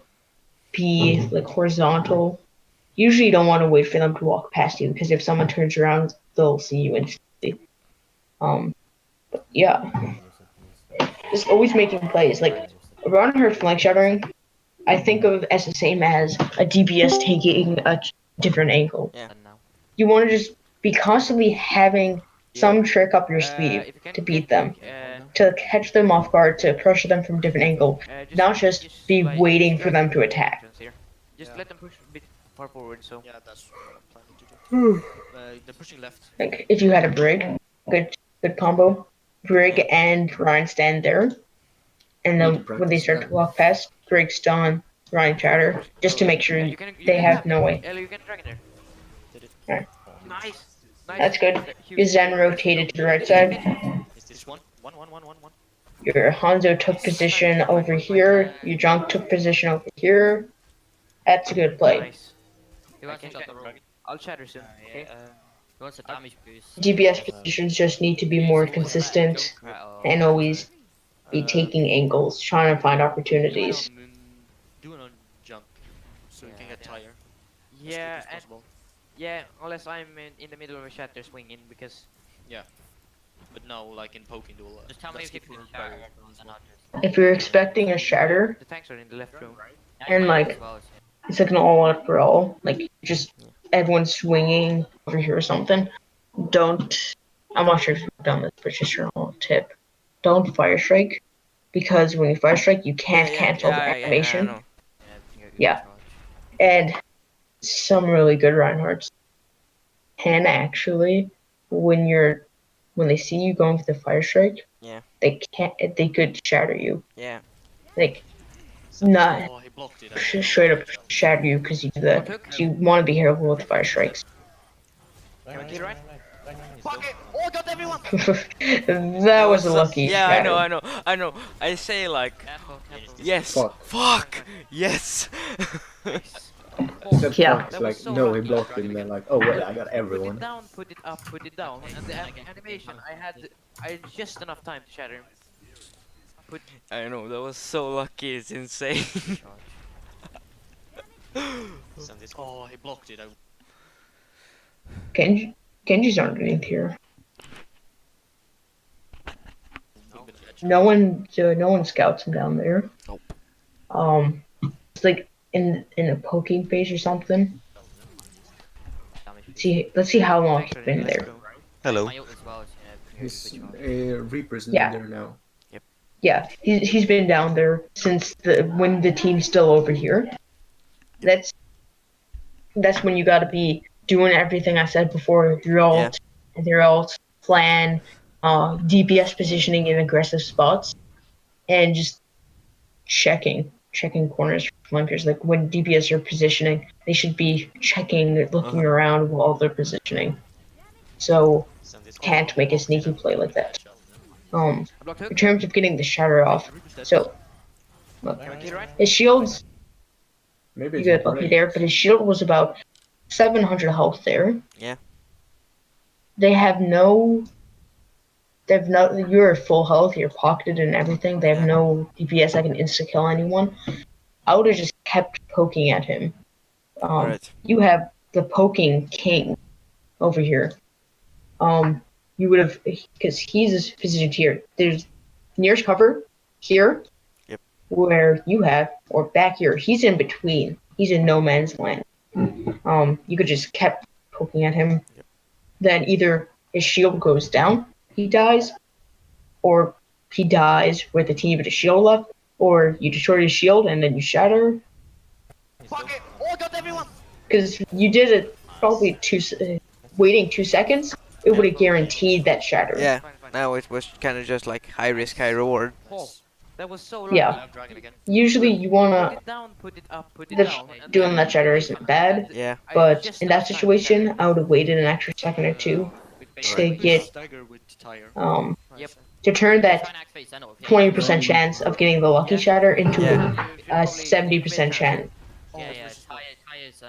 be like horizontal. Usually you don't want to wait for them to walk past you, because if someone turns around, they'll see you instantly. But yeah, just always making plays. Like around her flank shattering, I think of as the same as a DPS taking a different angle. Yeah. And now. You want to just be constantly having some trick up your sleeve If you can to get beat them, quick, to catch them off guard, to pressure them from a different angle, not just be like, waiting for drag them to the attack. entrance here. Just Yeah. let them push a bit far forward, so. Yeah, that's what I'm planning to do. They're pushing left. Like if you had a brig, good combo, brig and Ryan stand there, and Need then to when they practice start that. to walk past, brig stun, Ryan chatter, just to make sure you can they have have no way. Ellie, you can drag in there. Did it. Alright. Nice. Nice. That's good. Huge. Your Zen rotated to the right side. Is this one? One. Your Hanzo took position over here. Your Junk took position over here. That's a good play. Nice. He wants to shut the room. I'll chatter soon. Okay. He wants a damage boost. DPS positions just need to be more consistent and always be taking angles, trying to find opportunities. Do it on junk, so you can get tire. Yeah, as quick as and possible. yeah, unless I'm in the middle of a shatter swinging, because But no, like in poking duel. Just tell me let's if you keep can your share barrier. and I'll just... If you're expecting a shatter, the tanks are in the left room. and like it's like an all-out brawl, like just everyone's swinging over here or something, don't, I'm not sure if you've done this, but just your own tip, don't fire strike, because when you fire strike you can't cancel the animation. I know. Yeah. And some really good Reinhardts can actually, when they see you going for the fire strike, they could shatter you. Yeah. Like, not Oh, he blocked it. straight up shatter you because you do that. Because you want to be careful with fire strikes. Right? Fuck it! Oh, I got everyone! That was a lucky Yeah, shatter. I know. I say like, yes, Fuck. yes. Except Yeah. Fox, like, no, he blocked him. They're like, oh wait, I got Put it everyone. down, put it up, put it down, and the animation, I had just enough time to shatter him. I know, that was so lucky. It's insane. Oh, he blocked it. Genji's underneath here. No one scouts him down there. Nope. It's like in a poking phase or something. Let's see how long he's been there. Hello. His Reaper's in there now. Yeah, he's been down there since when the team's still over here. That's when you gotta be doing everything I said before. Your ult, plan, DPS positioning in aggressive spots, and just checking corners for flankers. Like when DPS are positioning, they should be checking, looking around while they're positioning. So can't make a sneaky play like that. In terms of getting the shatter off, so look, his shields, Maybe you get lucky there, but his shield was about 700 health there. Yeah. You're at full health, you're pocketed and everything. They have no DPS that can insta kill anyone. I would have just kept poking at him. Alright. You have the poking king over here. You would have, because he's positioned here. There's nearest cover here, Yep. where you have, or back here. He's in between. He's in no man's land. You could just kept poking at him. Yep. Then either his shield goes down, he dies, or he dies with a teeny bit of shield left, or you destroy his shield and then you shatter. Fuck it! Oh, got everyone! Because you did it probably waiting 2 seconds, it would have guaranteed that shatter. Yeah. Fine, fine. Now it was kind of just like high risk, high reward. Oh, that was so lucky. Yeah. Dragon again. Usually you Put wanna, it down, put it up, put it the, down. and doing then- that shatter isn't bad, Yeah. I but just in that got time to situation, shatter. I would have waited an extra second or two to get, Stagger with tire. Yep. to turn that 20% chance of getting the lucky shatter into Yeah. a 70% chance. Tires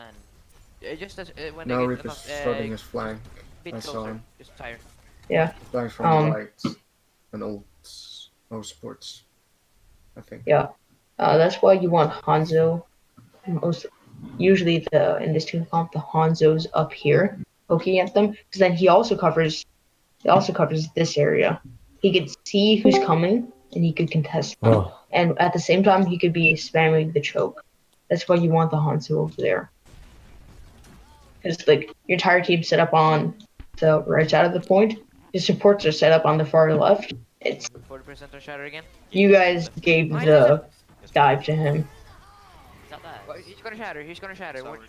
and... just as, when Now they Reap get is enough, flooding his flank. bit I saw closer, him. just tire. Flying from Um, the right. And old sports. I think. Yeah. That's why you want Hanzo. Usually in this team comp, the Hanzo's up here poking at them, because then he also covers this area. He could see who's coming and he could contest them. Oh. And at the same time, he could be spamming the choke. That's why you want the Hanzo over there. Because like your entire team's set up on the right side of the point. The supports are set up on the far left. It's 40% on shatter again. you guys gave the dive to him. Well, he's gonna shatter, he's gonna shatter. Watch.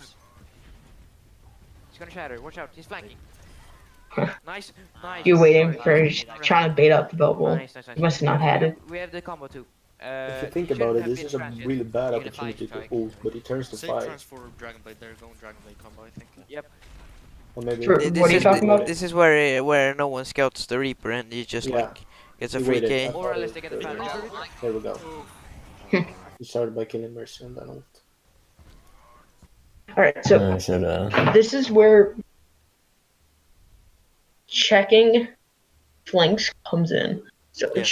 He's gonna shatter, watch out, he's flanking. Nice, nice. You're waiting for trying to bait out the bubble. Nice, nice, nice. You must have not had it. We have the combo too. If you think about it, this is a really bad opportunity to ult, but he turns to Same fight. transfer Dragonblade, they're going Dragonblade combo, I think. Yep. Or maybe Sure. This What are you is talking about? This is where no one scouts the Reaper and he just Yeah. like gets a He free waited. K. Or unless they get the There panic. we go. He started by killing Mercy and then ult. Alright, so I should this is where checking flanks comes in. So Yeah. it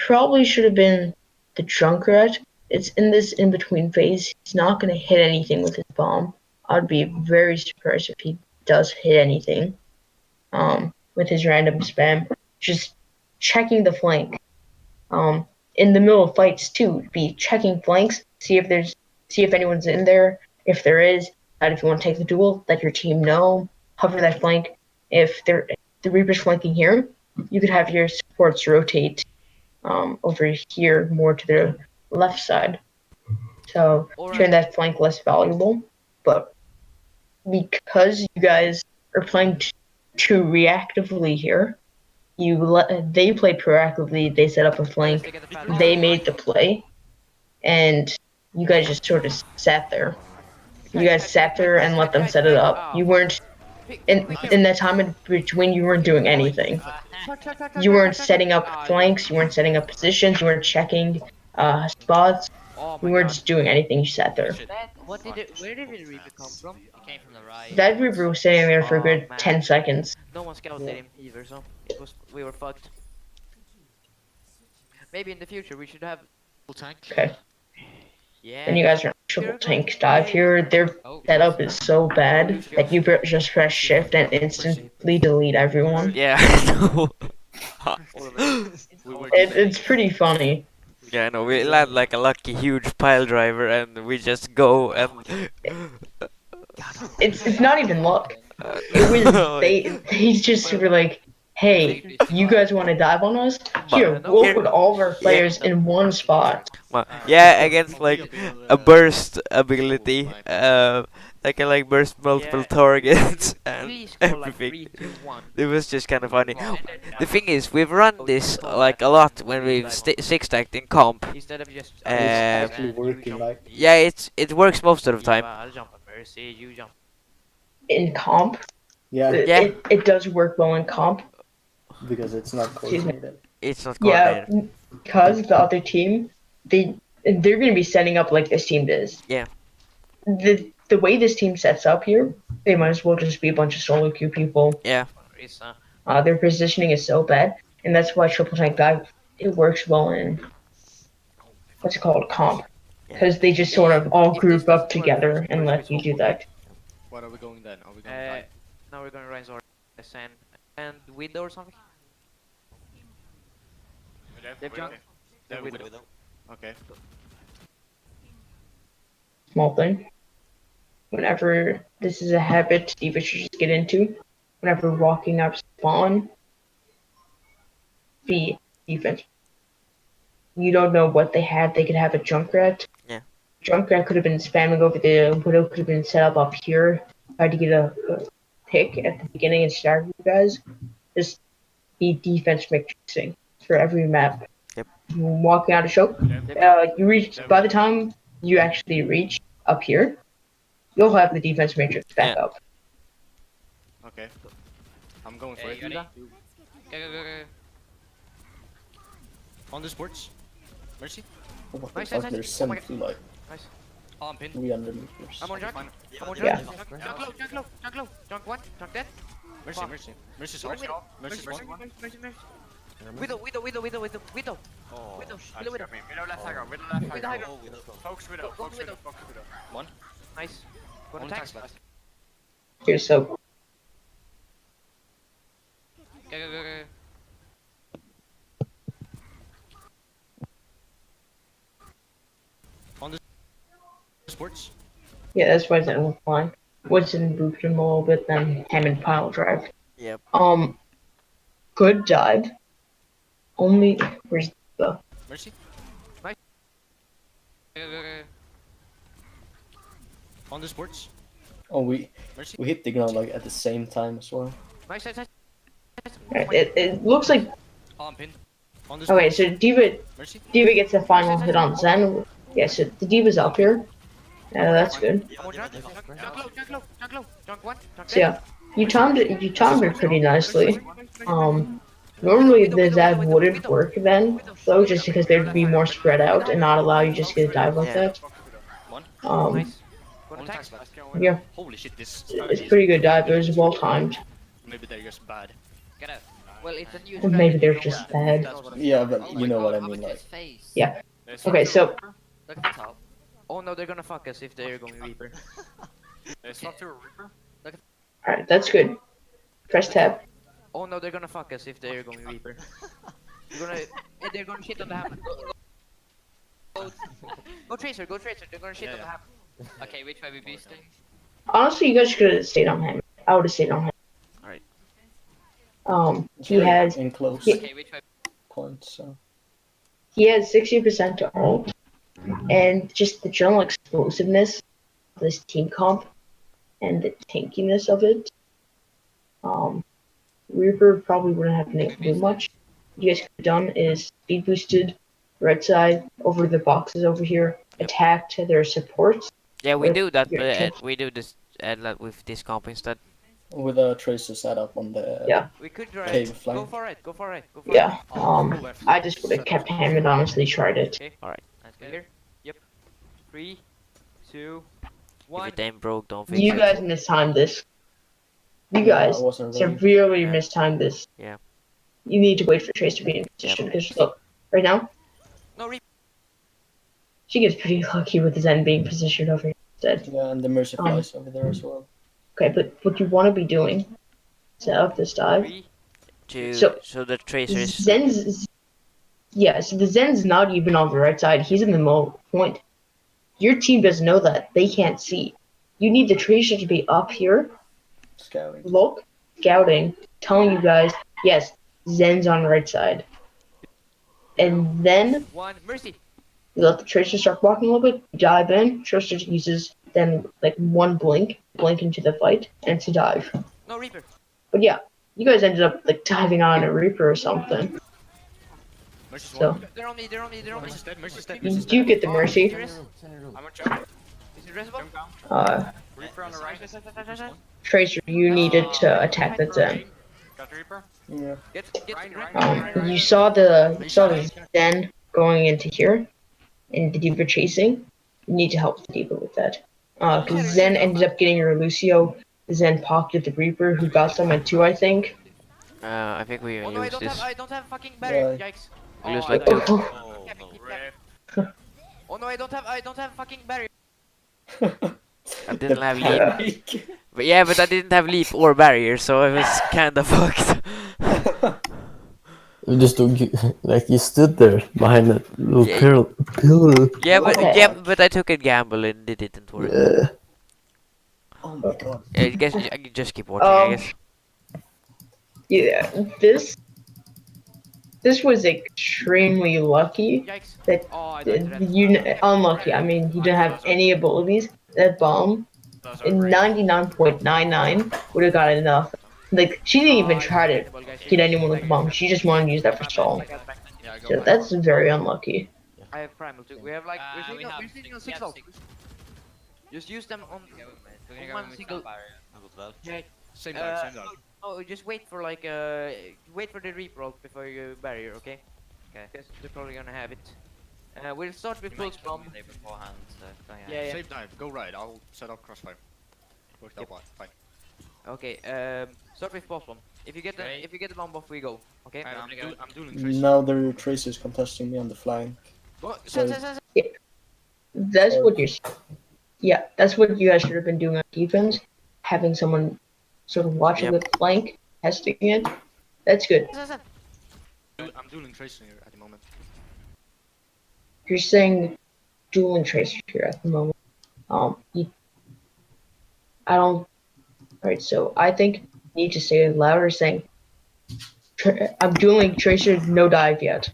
probably should have been the Junkrat. It's in this in-between phase. He's not going to hit anything with his bomb. I'd be very surprised if he does hit anything with his random spam. Just checking the flank. In the middle of fights too, be checking flanks, see if anyone's in there. If there is, and if you want to take the duel, let your team know. Cover that flank. If the Reaper's flanking here, you could have your supports rotate over here more to the left side. So turn that flank less valuable. But because you guys are playing too reactively here, they played proactively. They set up a flank. They made the play, and you guys just sort of sat there. You guys sat there and let them set it up. You weren't in that time in between. You weren't doing anything. You weren't setting up flanks. You weren't setting up positions. You weren't checking spots. Oh You my weren't god. just doing anything. You sat there. Where did the Reaper come from? It came from the right. That Reaper was sitting there for a Oh, good man. 10 seconds. No one scouted him either, so we were fucked. Maybe in the future we should have. Full tank. Okay. Yeah. Then you guys are triple tank dive here. Their setup is so bad that you just press shift and instantly delete everyone. Yeah, I know. It's pretty funny. Yeah, I know. We land like a lucky huge pile driver and we just go and It's not even luck. It was they just were like, hey, you guys want to dive on us? Here, we'll put all of our players in one spot. yeah, against like a burst ability, that can like burst multiple targets and Please call like everything. 3, 2, 1. It was just kind of funny. The thing is, we've run this like a lot when we've six-stacked in comp. Instead of just. It's actually working like Yeah, it works most of the time. I'll jump on Mercy, you jump. In comp, yeah, it does work well in comp. because it's not Excuse me. coordinated. It's not Yeah, coordinated. because the other team, they're gonna be setting up like this team does. Yeah. The way this team sets up here, they might as well just be a bunch of solo queue people. Yeah. Their positioning is so bad, and that's why triple tank dive it works well in what's it called comp. because they just sort of all group up together and let you do that. What are we going then? Are we going Now we're gonna rise our and window or something. They've jumped. Okay. Small thing. Whenever this is a habit you should just get into, whenever walking up spawn, be defense. You don't know what they had. They could have a Junkrat. Yeah. Junkrat could have been spamming over the Widow. Could have been set up here. Tried to get a pick at the beginning and start you guys. Just be defense matrixing for every map. Yep. Walking out of choke. You reach by the time you actually reach up here, you'll have the defense matrix back up. Okay. I'm going for it. Go. On the sports. Mercy. What the Nice, fuck? nice, There's nice. Oh my 70 like Nice. On pin. 300 meters. I'm on junk. Fine. I'm on Yeah. junk. Junk low. Junk one. Junk dead. Mercy, Fuck. mercy. Mercy, Oh, mercy. Mercy, Mercy, mercy. Widow. Oh, Widow. I Widow. mean, middle left high ground, middle left high Widow high ground. ground. Focus widow, Go focus widow. widow, focus widow. One. Nice. Gonna One attack. tax left. Here, so Go. On the sports. yeah, that's why it's in line. Woodson booped him a little bit, then Hammond pile drive. Yep. Good dive. Only where's the Mercy. Go. On the sports. Oh, we Mercy. hit the ground like at the same time as well. Nice. it looks like On pin. On the okay, sports. so Diva Mercy. gets the final hit on Zen. Yeah, so the Diva's up here. That's good. I'm on junk. Junk low. Junk one. Junk So yeah, you timed it pretty nicely. Normally the Zab wouldn't work then, though, just because they'd be more spread out and not allow you just to get a dive like that. One. Nice. Gonna One attack. tax left. Yeah, Holy shit, this it's pretty good dive. It was well timed. Maybe they're just bad. Get out. Well, it's a new Or maybe they're strategy, just bad. That's what Yeah, but you know what I mean, like. Yeah. Okay, so Look at the top. Oh no, they're gonna fuck us if they're going Reaper. Swap to a Reaper. alright, that's good. Press tab. Oh no, they're gonna fuck us if they're going Reaper. They're gonna shit on the hammer. Go Tracer. They're gonna shit on the hammer. Okay, which way we boosting? Honestly, you guys could have stayed on him. I would have stayed on him. Alright. He has in close Okay, which way? points. So he has 60% to ult, and just the general explosiveness of this team comp and the tankiness of it. Reaper probably wouldn't have been able to do much. What you guys could have done is speed boosted right side over the boxes over here, attacked their supports. Yeah, we do that. Yeah. We do this with this comp instead. with a tracer setup on the Yeah. We could try cave it. flank. Go for it. Yeah. I just would have kept Hammond, honestly, tried it. Okay. Alright. Let's go here. Yep. 3, 2, If 1. it ain't broke, don't fix You it. guys mistimed this. You I guys wasn't ready. severely Yeah. mistimed this. Yeah. You need to wait for Trace to be in position, because look, right now, No Reaper. she gets pretty lucky with Zen being positioned over here instead. Yeah, and the mercy flies over there as well. Okay, but what you want to be doing, set up this dive. 3. So the tracer is Zen's, yeah, so the Zen's not even on the right side. He's in the middle point. Your team doesn't know that. They can't see. You need the Tracer to be up here, Scouting. look, scouting, telling you guys, yes, Zen's on the right side. And then 1. Mercy. you let the Tracer start walking a little bit, dive in, Tracer uses then like one blink into the fight, and to dive. No Reaper. But yeah, you guys ended up like diving on a Reaper or something. Mercy's So one. They're on me. Mercy's dead. Mercy's dead. you Mercy's do dead. get the Mercy. I'm on jump. Is it resible? Jump down. Reaper on the right. Tracer, you needed to attack that Zen. Got the Reaper. Yeah. Get You saw the Zen going into here, and the Diva chasing. You need to help the Diva with that. Because Zen ended up getting your Lucio. Zen pocketed the Reaper, who got someone too, I think. I think we Oh will no, lose this. I don't have fucking barrier. Yeah. Yikes. We lose Oh, like I two. died. Oh, Keep it. rip. Oh Oh no, I don't have fucking barrier. I didn't have leap. Panic. But yeah, but I didn't have leap or barrier, so I was kind of fucked. You just took, like you stood there behind that little Yeah, pillar. yeah, but I took a gamble and it didn't work. Yeah. Oh my god. I guess I can just keep watching. I guess. Yeah, this was extremely lucky. Yikes. That Oh, I died to that. unlucky. I mean, he didn't have any abilities. That bomb in 99.99 would have got enough. Like she didn't even try to get anyone with the bomb. She just wanted to use that for stall. Yeah, go So back. that's very unlucky. I have primal too. We have like we're we have sitting on six- 6 we have ult. Just use them on We're gonna go one with single. barrier. Yeah. Same dive, same dive. Oh, just wait for like wait for the reap roll before you barrier, okay? Okay. Because they're probably gonna have it. We'll start with You full might tell spawn. me they beforehand, so Yeah, yeah. Same dive, go right. I'll set up crossfire. Worked out fine. Okay. Start with boss bomb. If you get the Okay. bomb off, we go. Okay. And I'm gonna I'm dueling Tracer. Now there are tracers contesting me on the flank. Well, So- That's what you're. Yeah, that's what you guys should have been doing on defense. Having someone sort of watching Yep. the flank, testing it. That's good. I'm dueling Tracer here at the moment. You're saying dueling tracer here at the moment. I don't. Alright, so I think you need to say it louder, saying, "I'm dueling tracer, no dive yet."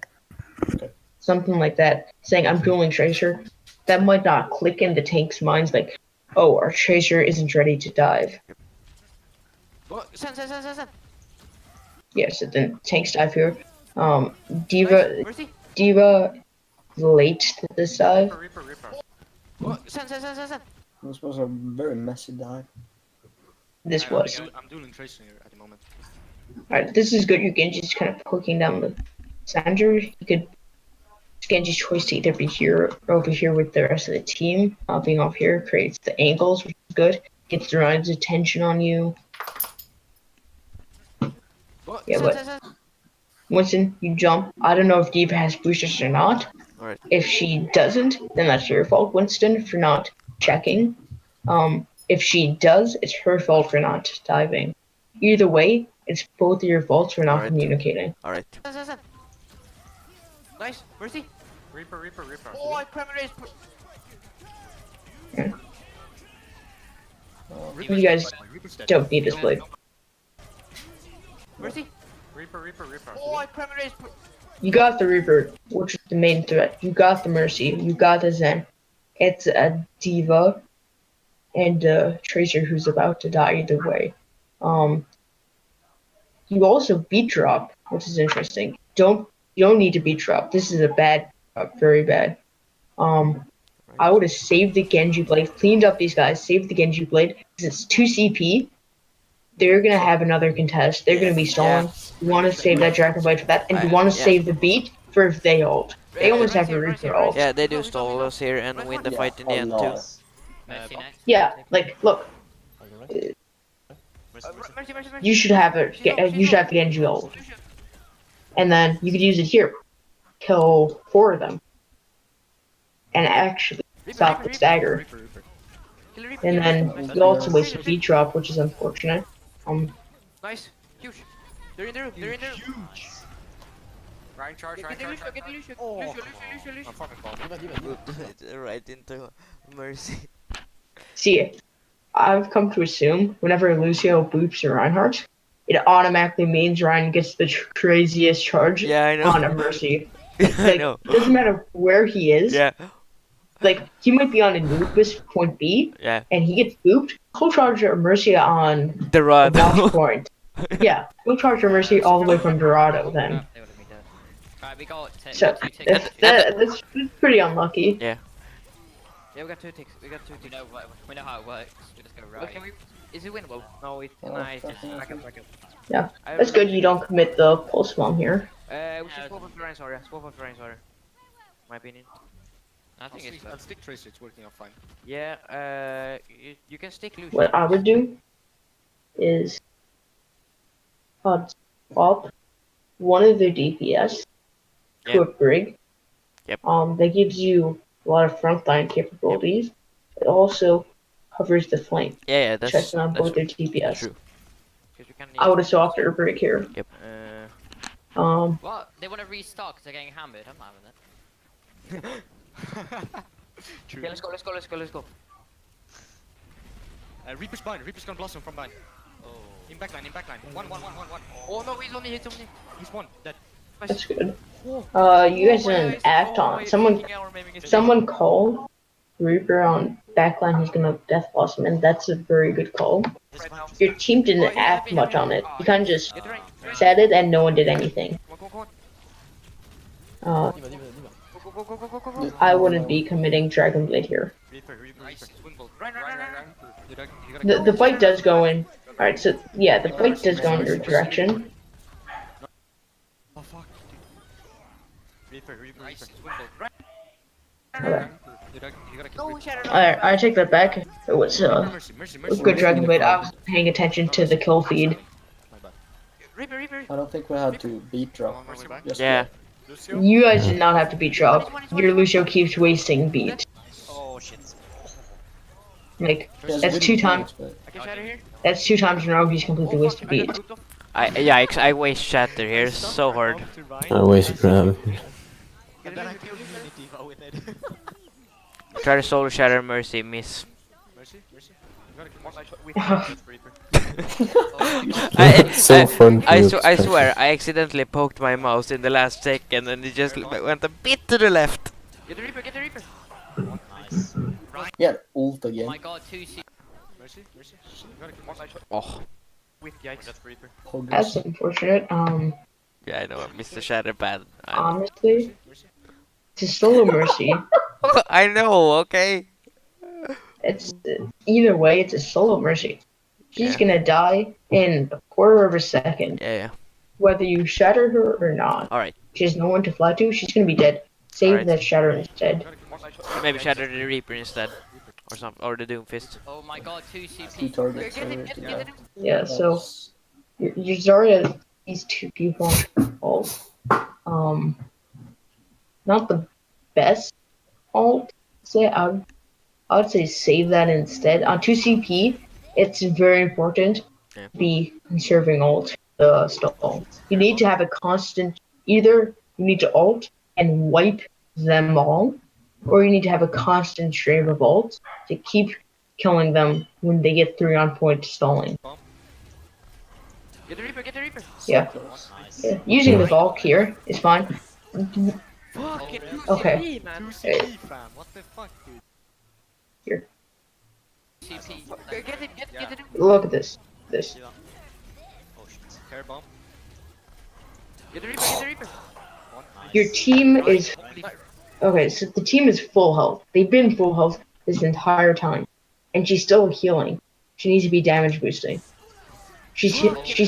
Okay. Something like that. Saying, "I'm dueling tracer." That might not click in the tank's minds, like, "Oh, our tracer isn't ready to dive." Well, send. Yes, then tanks dive here. Nice. Diva is late to this dive. Reaper. Well, send. This was a very messy dive. This was. I'm dueling Tracer here at the moment. Alright, this is good. Your Genji's kind of poking down the center. You could. It's Genji's choice to either be here or over here with the rest of the team. Being off here creates the angles, which is good. Gets the Ryan's attention on you. Well, Yeah, but Winston, you jump. I don't know if Diva has boosters or not. Alright. If she doesn't, then that's your fault, Winston, for not checking. If she does, it's her fault for not diving. Either way, it's both of your faults for not Alright. communicating. Alright. Nice. Mercy. Reaper. Oh, I primary raised. You guys Reaper's dead. don't need this blade. Mercy. Reaper. Oh, I primary raised. You got the Reaper, which is the main threat. You got the Mercy. You got the Zen. It's a Diva and a Tracer who's about to die either way. You also beat drop, which is interesting. You don't need to beat drop. This is a bad drop, very bad. I would have saved the Genji blade, cleaned up these guys, saved the Genji blade, because it's 2 CP. They're gonna have another contest. They're gonna be stalling. You want to save that Dragon Blade for that, and you want to Yeah. save the beat for if they ult. They almost have a Reaper ult. Yeah, they do stall us here and win the fight in the end too. Mercy next. Yeah, like look, Mercy. you should have the Genji ult, and then you could use it here, kill 4 of them, and actually stop the stagger. Reaper. And then you also waste a beat drop, which is unfortunate. Nice. Huge. They're in the room. Ryan charge. Get the Lucio. Oh. Lucio. I'm fucking bomb. Right into Mercy. See, I've come to assume whenever Lucio boops a Reinhardt, it automatically means Ryan gets the craziest charge Yeah, I know. on a Mercy. I Like, know. it doesn't matter where he is. Yeah. Like, he might be on Anubis point B, Yeah. and he gets booped. He'll charge a Mercy on The the rod. watch point. Yeah, he'll charge a Mercy all the way from Dorado then. They would've been dead. Right, we got So, two ticks. that's pretty unlucky. Yeah, we got 2 ticks. We know how it works. We just go Well, right. can we? Is it winnable? No, it's Oh, nice. fucking Back up. Yeah, That's good you don't commit the pulse bomb here. We should swap on Ryan's Aura. My opinion. I think it's I'll stick Tracer. It's working out fine. Yeah. You can stick Lucio. What I would do is swap one of their DPS to Yep. a Brig. Yep. That gives you a lot of frontline capabilities. It also covers the flank, Yeah, that's checking on both their TPS. true. I would have softer a break here. Yep. What? They want to restock 'cause they're getting hammered. I'm not having it. True. Yeah, let's go, let's go, let's go, let's go. Reaper's bind. Reaper's gonna blossom from bind. Oh. In backline, in backline. One. Oh no, he's on me, he's on me. He's one. Dead. That's good. You guys didn't act on it. Someone called Reaper on backline. He's gonna death blossom, and that's a very good call. Your team didn't act much on it. You kind of just said it, and no one did anything. I wouldn't be committing Dragon Blade here. Reaper. The fight does go in. Alright, so yeah, the fight does go in your direction. Oh fuck. Reaper. Okay. You gotta kill Reaper. Alright, I take that back. It was Mercy. good Dragon Blade. I was paying attention to the kill feed. My bad. Reaper. I don't think we had to beat drop. Just Yeah. Lucio? You guys did not have to beat drop. Your Lucio keeps wasting beat. Oh shit. Like, Yes, that's we two didn't times. do it, I can shatter here. That's 2 times in a row he's completely wasted beat. I waste shatter here. It's so hard. I wasted grab. And then I killed Unity with it. Try to solo shatter, mercy, miss. Mercy. You gotta kill Reaper. It's so fun. for you to I spec- swear, I accidentally poked my mouse in the last second and it just went a bit to the left. Get the Reaper. Nice. Yeah, ult Oh again. my god, 2C. Mercy. You gotta kill Oh, with yikes. That's Reaper. That's unfortunate. yeah, I know, I missed the shatter bad. Honestly, it's a solo mercy. I know, okay? It's either way, it's a solo mercy. She's Yeah. gonna die in a quarter of a second, Yeah. whether you shatter her or not. Alright, She has no one to fly to. She's gonna be dead. Save Alright. that shatter instead. maybe shatter the Reaper instead. Or something, or the Doomfist. Oh my god, 2 2 CP. targets. Yeah. So your Zarya, these 2 people ult. Not the best ult. I would say save that instead. On 2 CP, it's very important to be conserving ult stall. You need to have a constant. Either you need to ult and wipe them all, or you need to have a constant stream of ult to keep killing them when they get 3 on point stalling. Get the Reaper. Yeah. Yeah. Using the Valk here is fine. Fuck it. Okay. 2CP fam. What the fuck, dude? Here. CP. Get it. Look at this. Oh shit. Care bomb. Get the Reaper. Your team is okay. So the team is full health. They've been full health this entire time, and she's still healing. She needs to be damage boosting. She's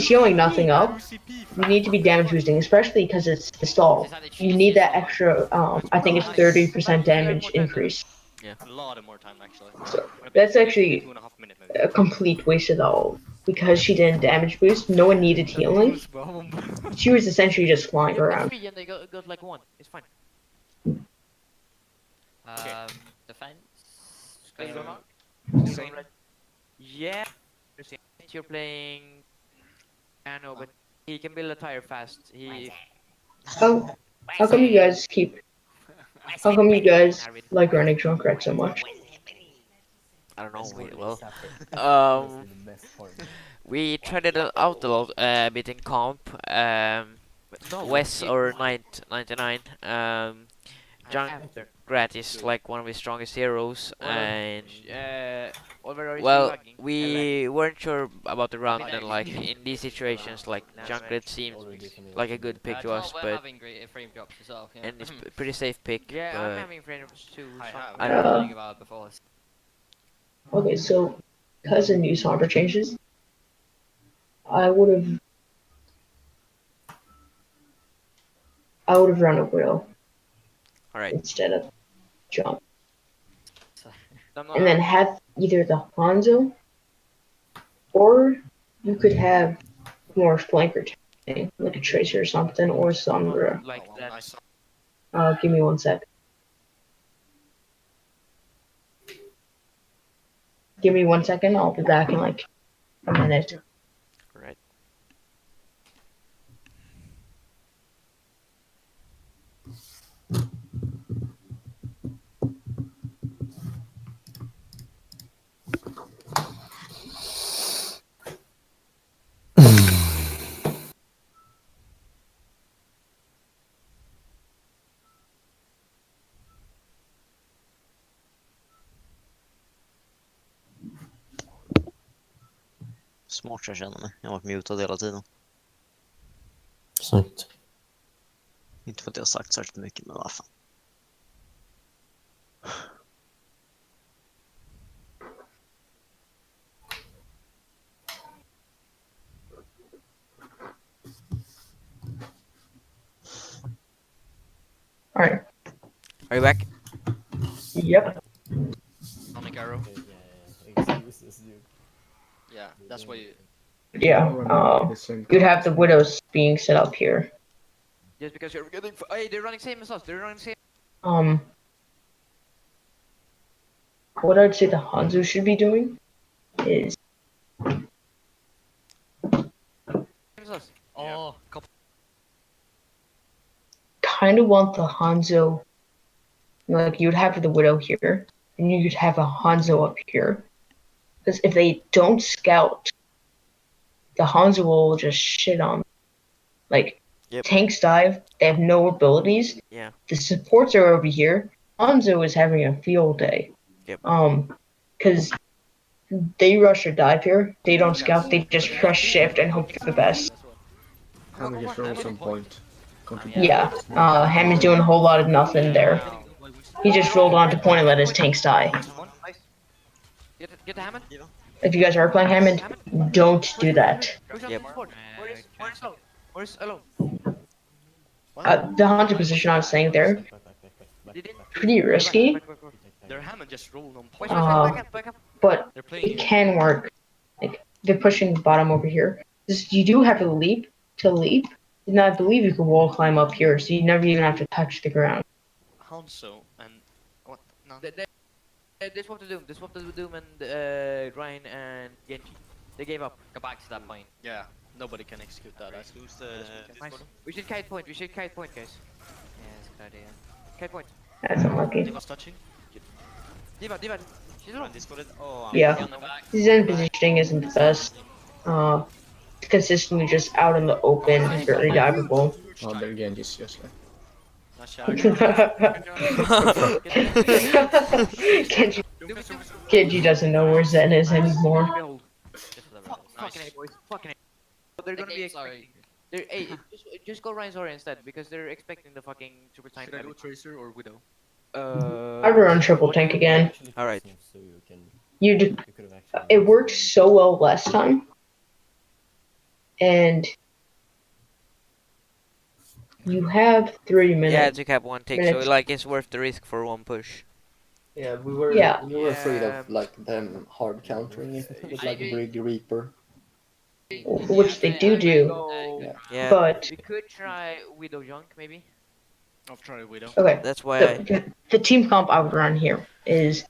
healing nothing up. 2CP You need to be damage boosting, especially because it's the stall. You need that extra. I think it's 30% damage increase. A lot of more time actually. So that's actually 2.5 minutes maybe. a complete waste of the ult because she didn't damage boost. No one needed healing. She was essentially just flying around. 3 and they got like 1. It's fine. Defense. Yeah. You're playing. I know, but he can build a tire fast. How come you guys like running Junkrat so much? I don't know, we tried it out a lot, a bit in comp. Wes or 99. Junkrat is like one of his strongest heroes, and well, we weren't sure about the round, and like in these situations, like Junkrat seems like a good pick to us, We're but having great frame drops as well. Yeah. and it's pretty safe pick. Yeah, but I'm having friends too. I don't know. Thinking about it before. Okay, so because of new Sombra changes, I would have run a wheel Alright. instead of jump, and then have either the Hanzo, or you could have more flanker thing, like a Tracer or something, or Sombra. Like that. Give me 1 sec. Give me 1 second. I'll be back in like a minute. Right. Smart jag känner mig. Jag har varit mutad hela tiden. Exakt. Inte för att jag har sagt särskilt mycket, men vad fan. All right. Are you back? Yep. Sonic arrow. Yeah, that's why you... Yeah. You'd have the widows being set up here. Just because you're getting. Hey, they're running same as us. They're running same. What I'd say the Hanzo should be doing is Same as us. Oh, couple. kind of want the Hanzo, like you'd have the widow here, and you'd have a Hanzo up here. Because if they don't scout, the Hanzo will just shit on them. Like, Yep. tanks dive, they have no abilities. Yeah. The supports are over here. Hanzo is having a field day. Yep. Because they rush or dive here, they don't scout, they just press shift and hope for the best. Hammer just roll some point. Yeah, Hammond's doing a whole lot of nothing there. He just rolled onto point and let his tanks die. Get the Hammond. If you guys are playing Hammond, don't do that. Yep. Where's alone? The hunter position I was saying there, pretty risky, Their Hammond just rolled on point. Back up. but They're playing it can work. Like, they're pushing the bottom over here. You do have to leap, and I believe you can wall climb up here, so you never even have to touch the ground. Hanzo and what? No. They swapped the Doom and Ryan and Genji. They gave up. Go back to that point. Yeah, nobody can execute that. Who's the Nice. We should kite point, guys. Yeah, that's a good idea. Kite point. That's unlucky. Diva's touching. Diva. She's alone. Yeah, On the back. Zen positioning isn't the best. Consistently just out in the open, very diveable. Oh, their Genji's just like. Nice shot. Genji doesn't know where Zen is anymore. Just for the Fucking A, boys. Fucking A. They're The gonna be game's expecting. They're, hey, just go Ryan's Aura instead because they're expecting the fucking super tank. Should I go Tracer or Widow? I run triple tank again. Alright. It worked so well last time, and you have 3 minutes. Yeah, to cap one tick, so like it's worth the risk for one push. Yeah, we were Yeah. afraid of like them hard countering it with like Brig Reaper. Which they do. Yeah. Yeah, But We could try Widow Junk maybe. I'll try Widow. okay, that's why I... the team comp I would run here is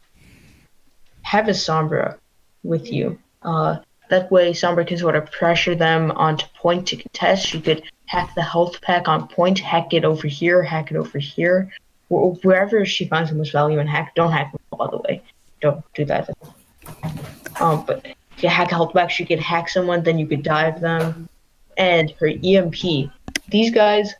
have a Sombra with you. That way Sombra can sort of pressure them onto point to contest. You could hack the health pack on point, hack it over here, wherever she finds the most value in hack. Don't hack them, by the way. Don't do that. But if you hack a health pack, she could hack someone, then you could dive them. And her EMP. These guys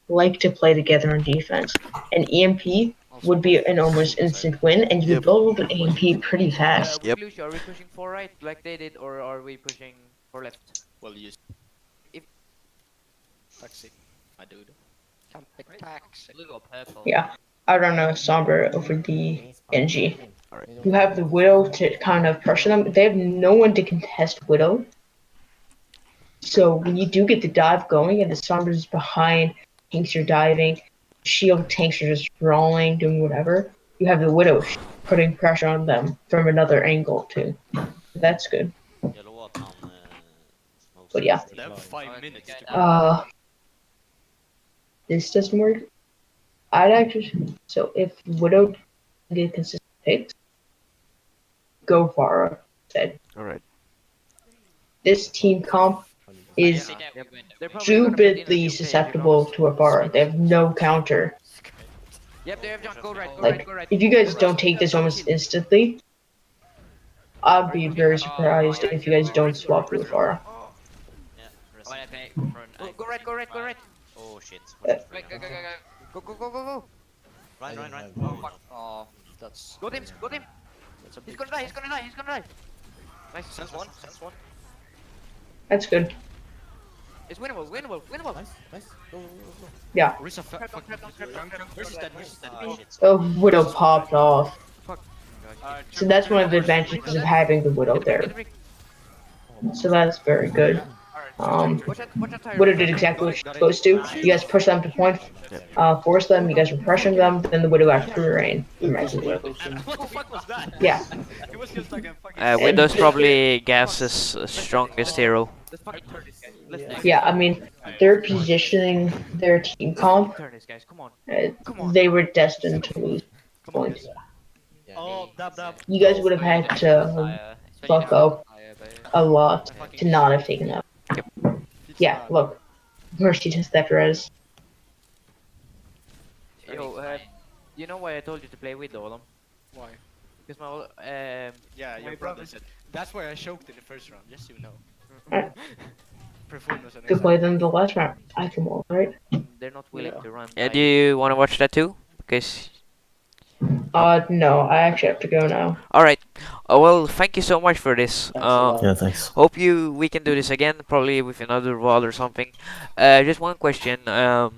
like to play together on defense. An EMP would be an almost instant win, and you can build with an EMP pretty fast. Yep. Lucio, are we pushing for right like they did, or are we pushing for left? Well, you. If- Taxi. I do. Can't pick taxi. Blue or purple? Yeah, I don't know Sombra over the NG. Alright. You have the Widow to kind of pressure them. They have no one to contest Widow. So when you do get the dive going and the Sombra's behind, tanks are diving, shield tanks are just rolling, doing whatever, you have the Widow putting pressure on them from another angle too. That's good. But yeah. They have 5 minutes to This doesn't work. I'd actually, so if Widow get consistent picks, go Pharah instead. All right. This team comp is They're probably gonna put in a stupidly new susceptible to a Pharah. They have no counter. Yep, they have jump. Go right, go right, Like, go right. if you guys don't take this almost instantly, I'd be very surprised if you guys don't swap to a Pharah. Yeah, when I play front, Go right, go right, go right. Oh shit. Wait, go, go, go, go. Go. Run. Oh, fuck. Oh, That's. Go him, go him. That's a He's big. gonna die, he's gonna die. Nice. Sense one. That's good. It's winnable. Yeah. Risa, fuck. Where's that? The Widow popped off. So that's one of the advantages of having the Widow there. So that's very good. Widow did exactly what she's supposed to. You guys push them to point, force them, you guys were pressuring them, then the Widow got free reign. What the fuck was that? Yeah. It was just like a fucking. Widow's probably Gas's strongest hero. Yeah, I mean, they're positioning their team comp. They were destined to lose points. Oh, dab. You guys would have had to fuck up a lot to not have taken that. Yeah, look. Mercy to that res. Yo, you know why I told you to play with Olem? Why? Because my Yeah, your brother said. That's why I choked in the first round, just so you know. Alright. Performance on Good play them the last round. I can all right. they're not willing to run. Yeah, do you want to watch that too? Because No, I actually have to go now. all right. Well, thank you so much for this. Yeah, thanks. Hope we can do this again, probably with another VOD or something. Just one question. Are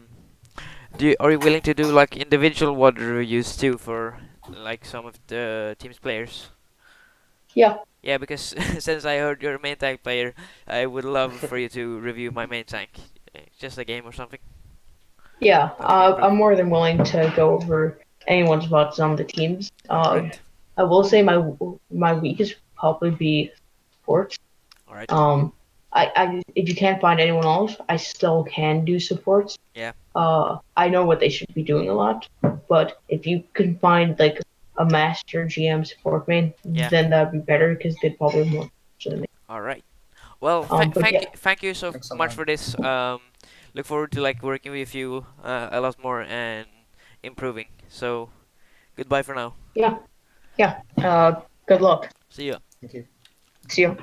you willing to do like individual VOD reviews too for like some of the team's players? Yeah. Yeah, because since I heard you're a main tank player, I would love for you to review my main tank. Just a game or something. Yeah, I'm more than willing to go over anyone's thoughts on the teams. Right. I will say my weakest would probably be supports. All right. I if you can't find anyone else, I still can do supports. Yeah. I know what they should be doing a lot, but if you can find like a master GM support main, Yeah. then that'd be better because they'd probably more than me. All right. Well, but yeah. thank you so Thanks a much lot. for this. Look forward to like working with you a lot more and improving. So, goodbye for now. Yeah. Good luck. See ya. Thank you. See you.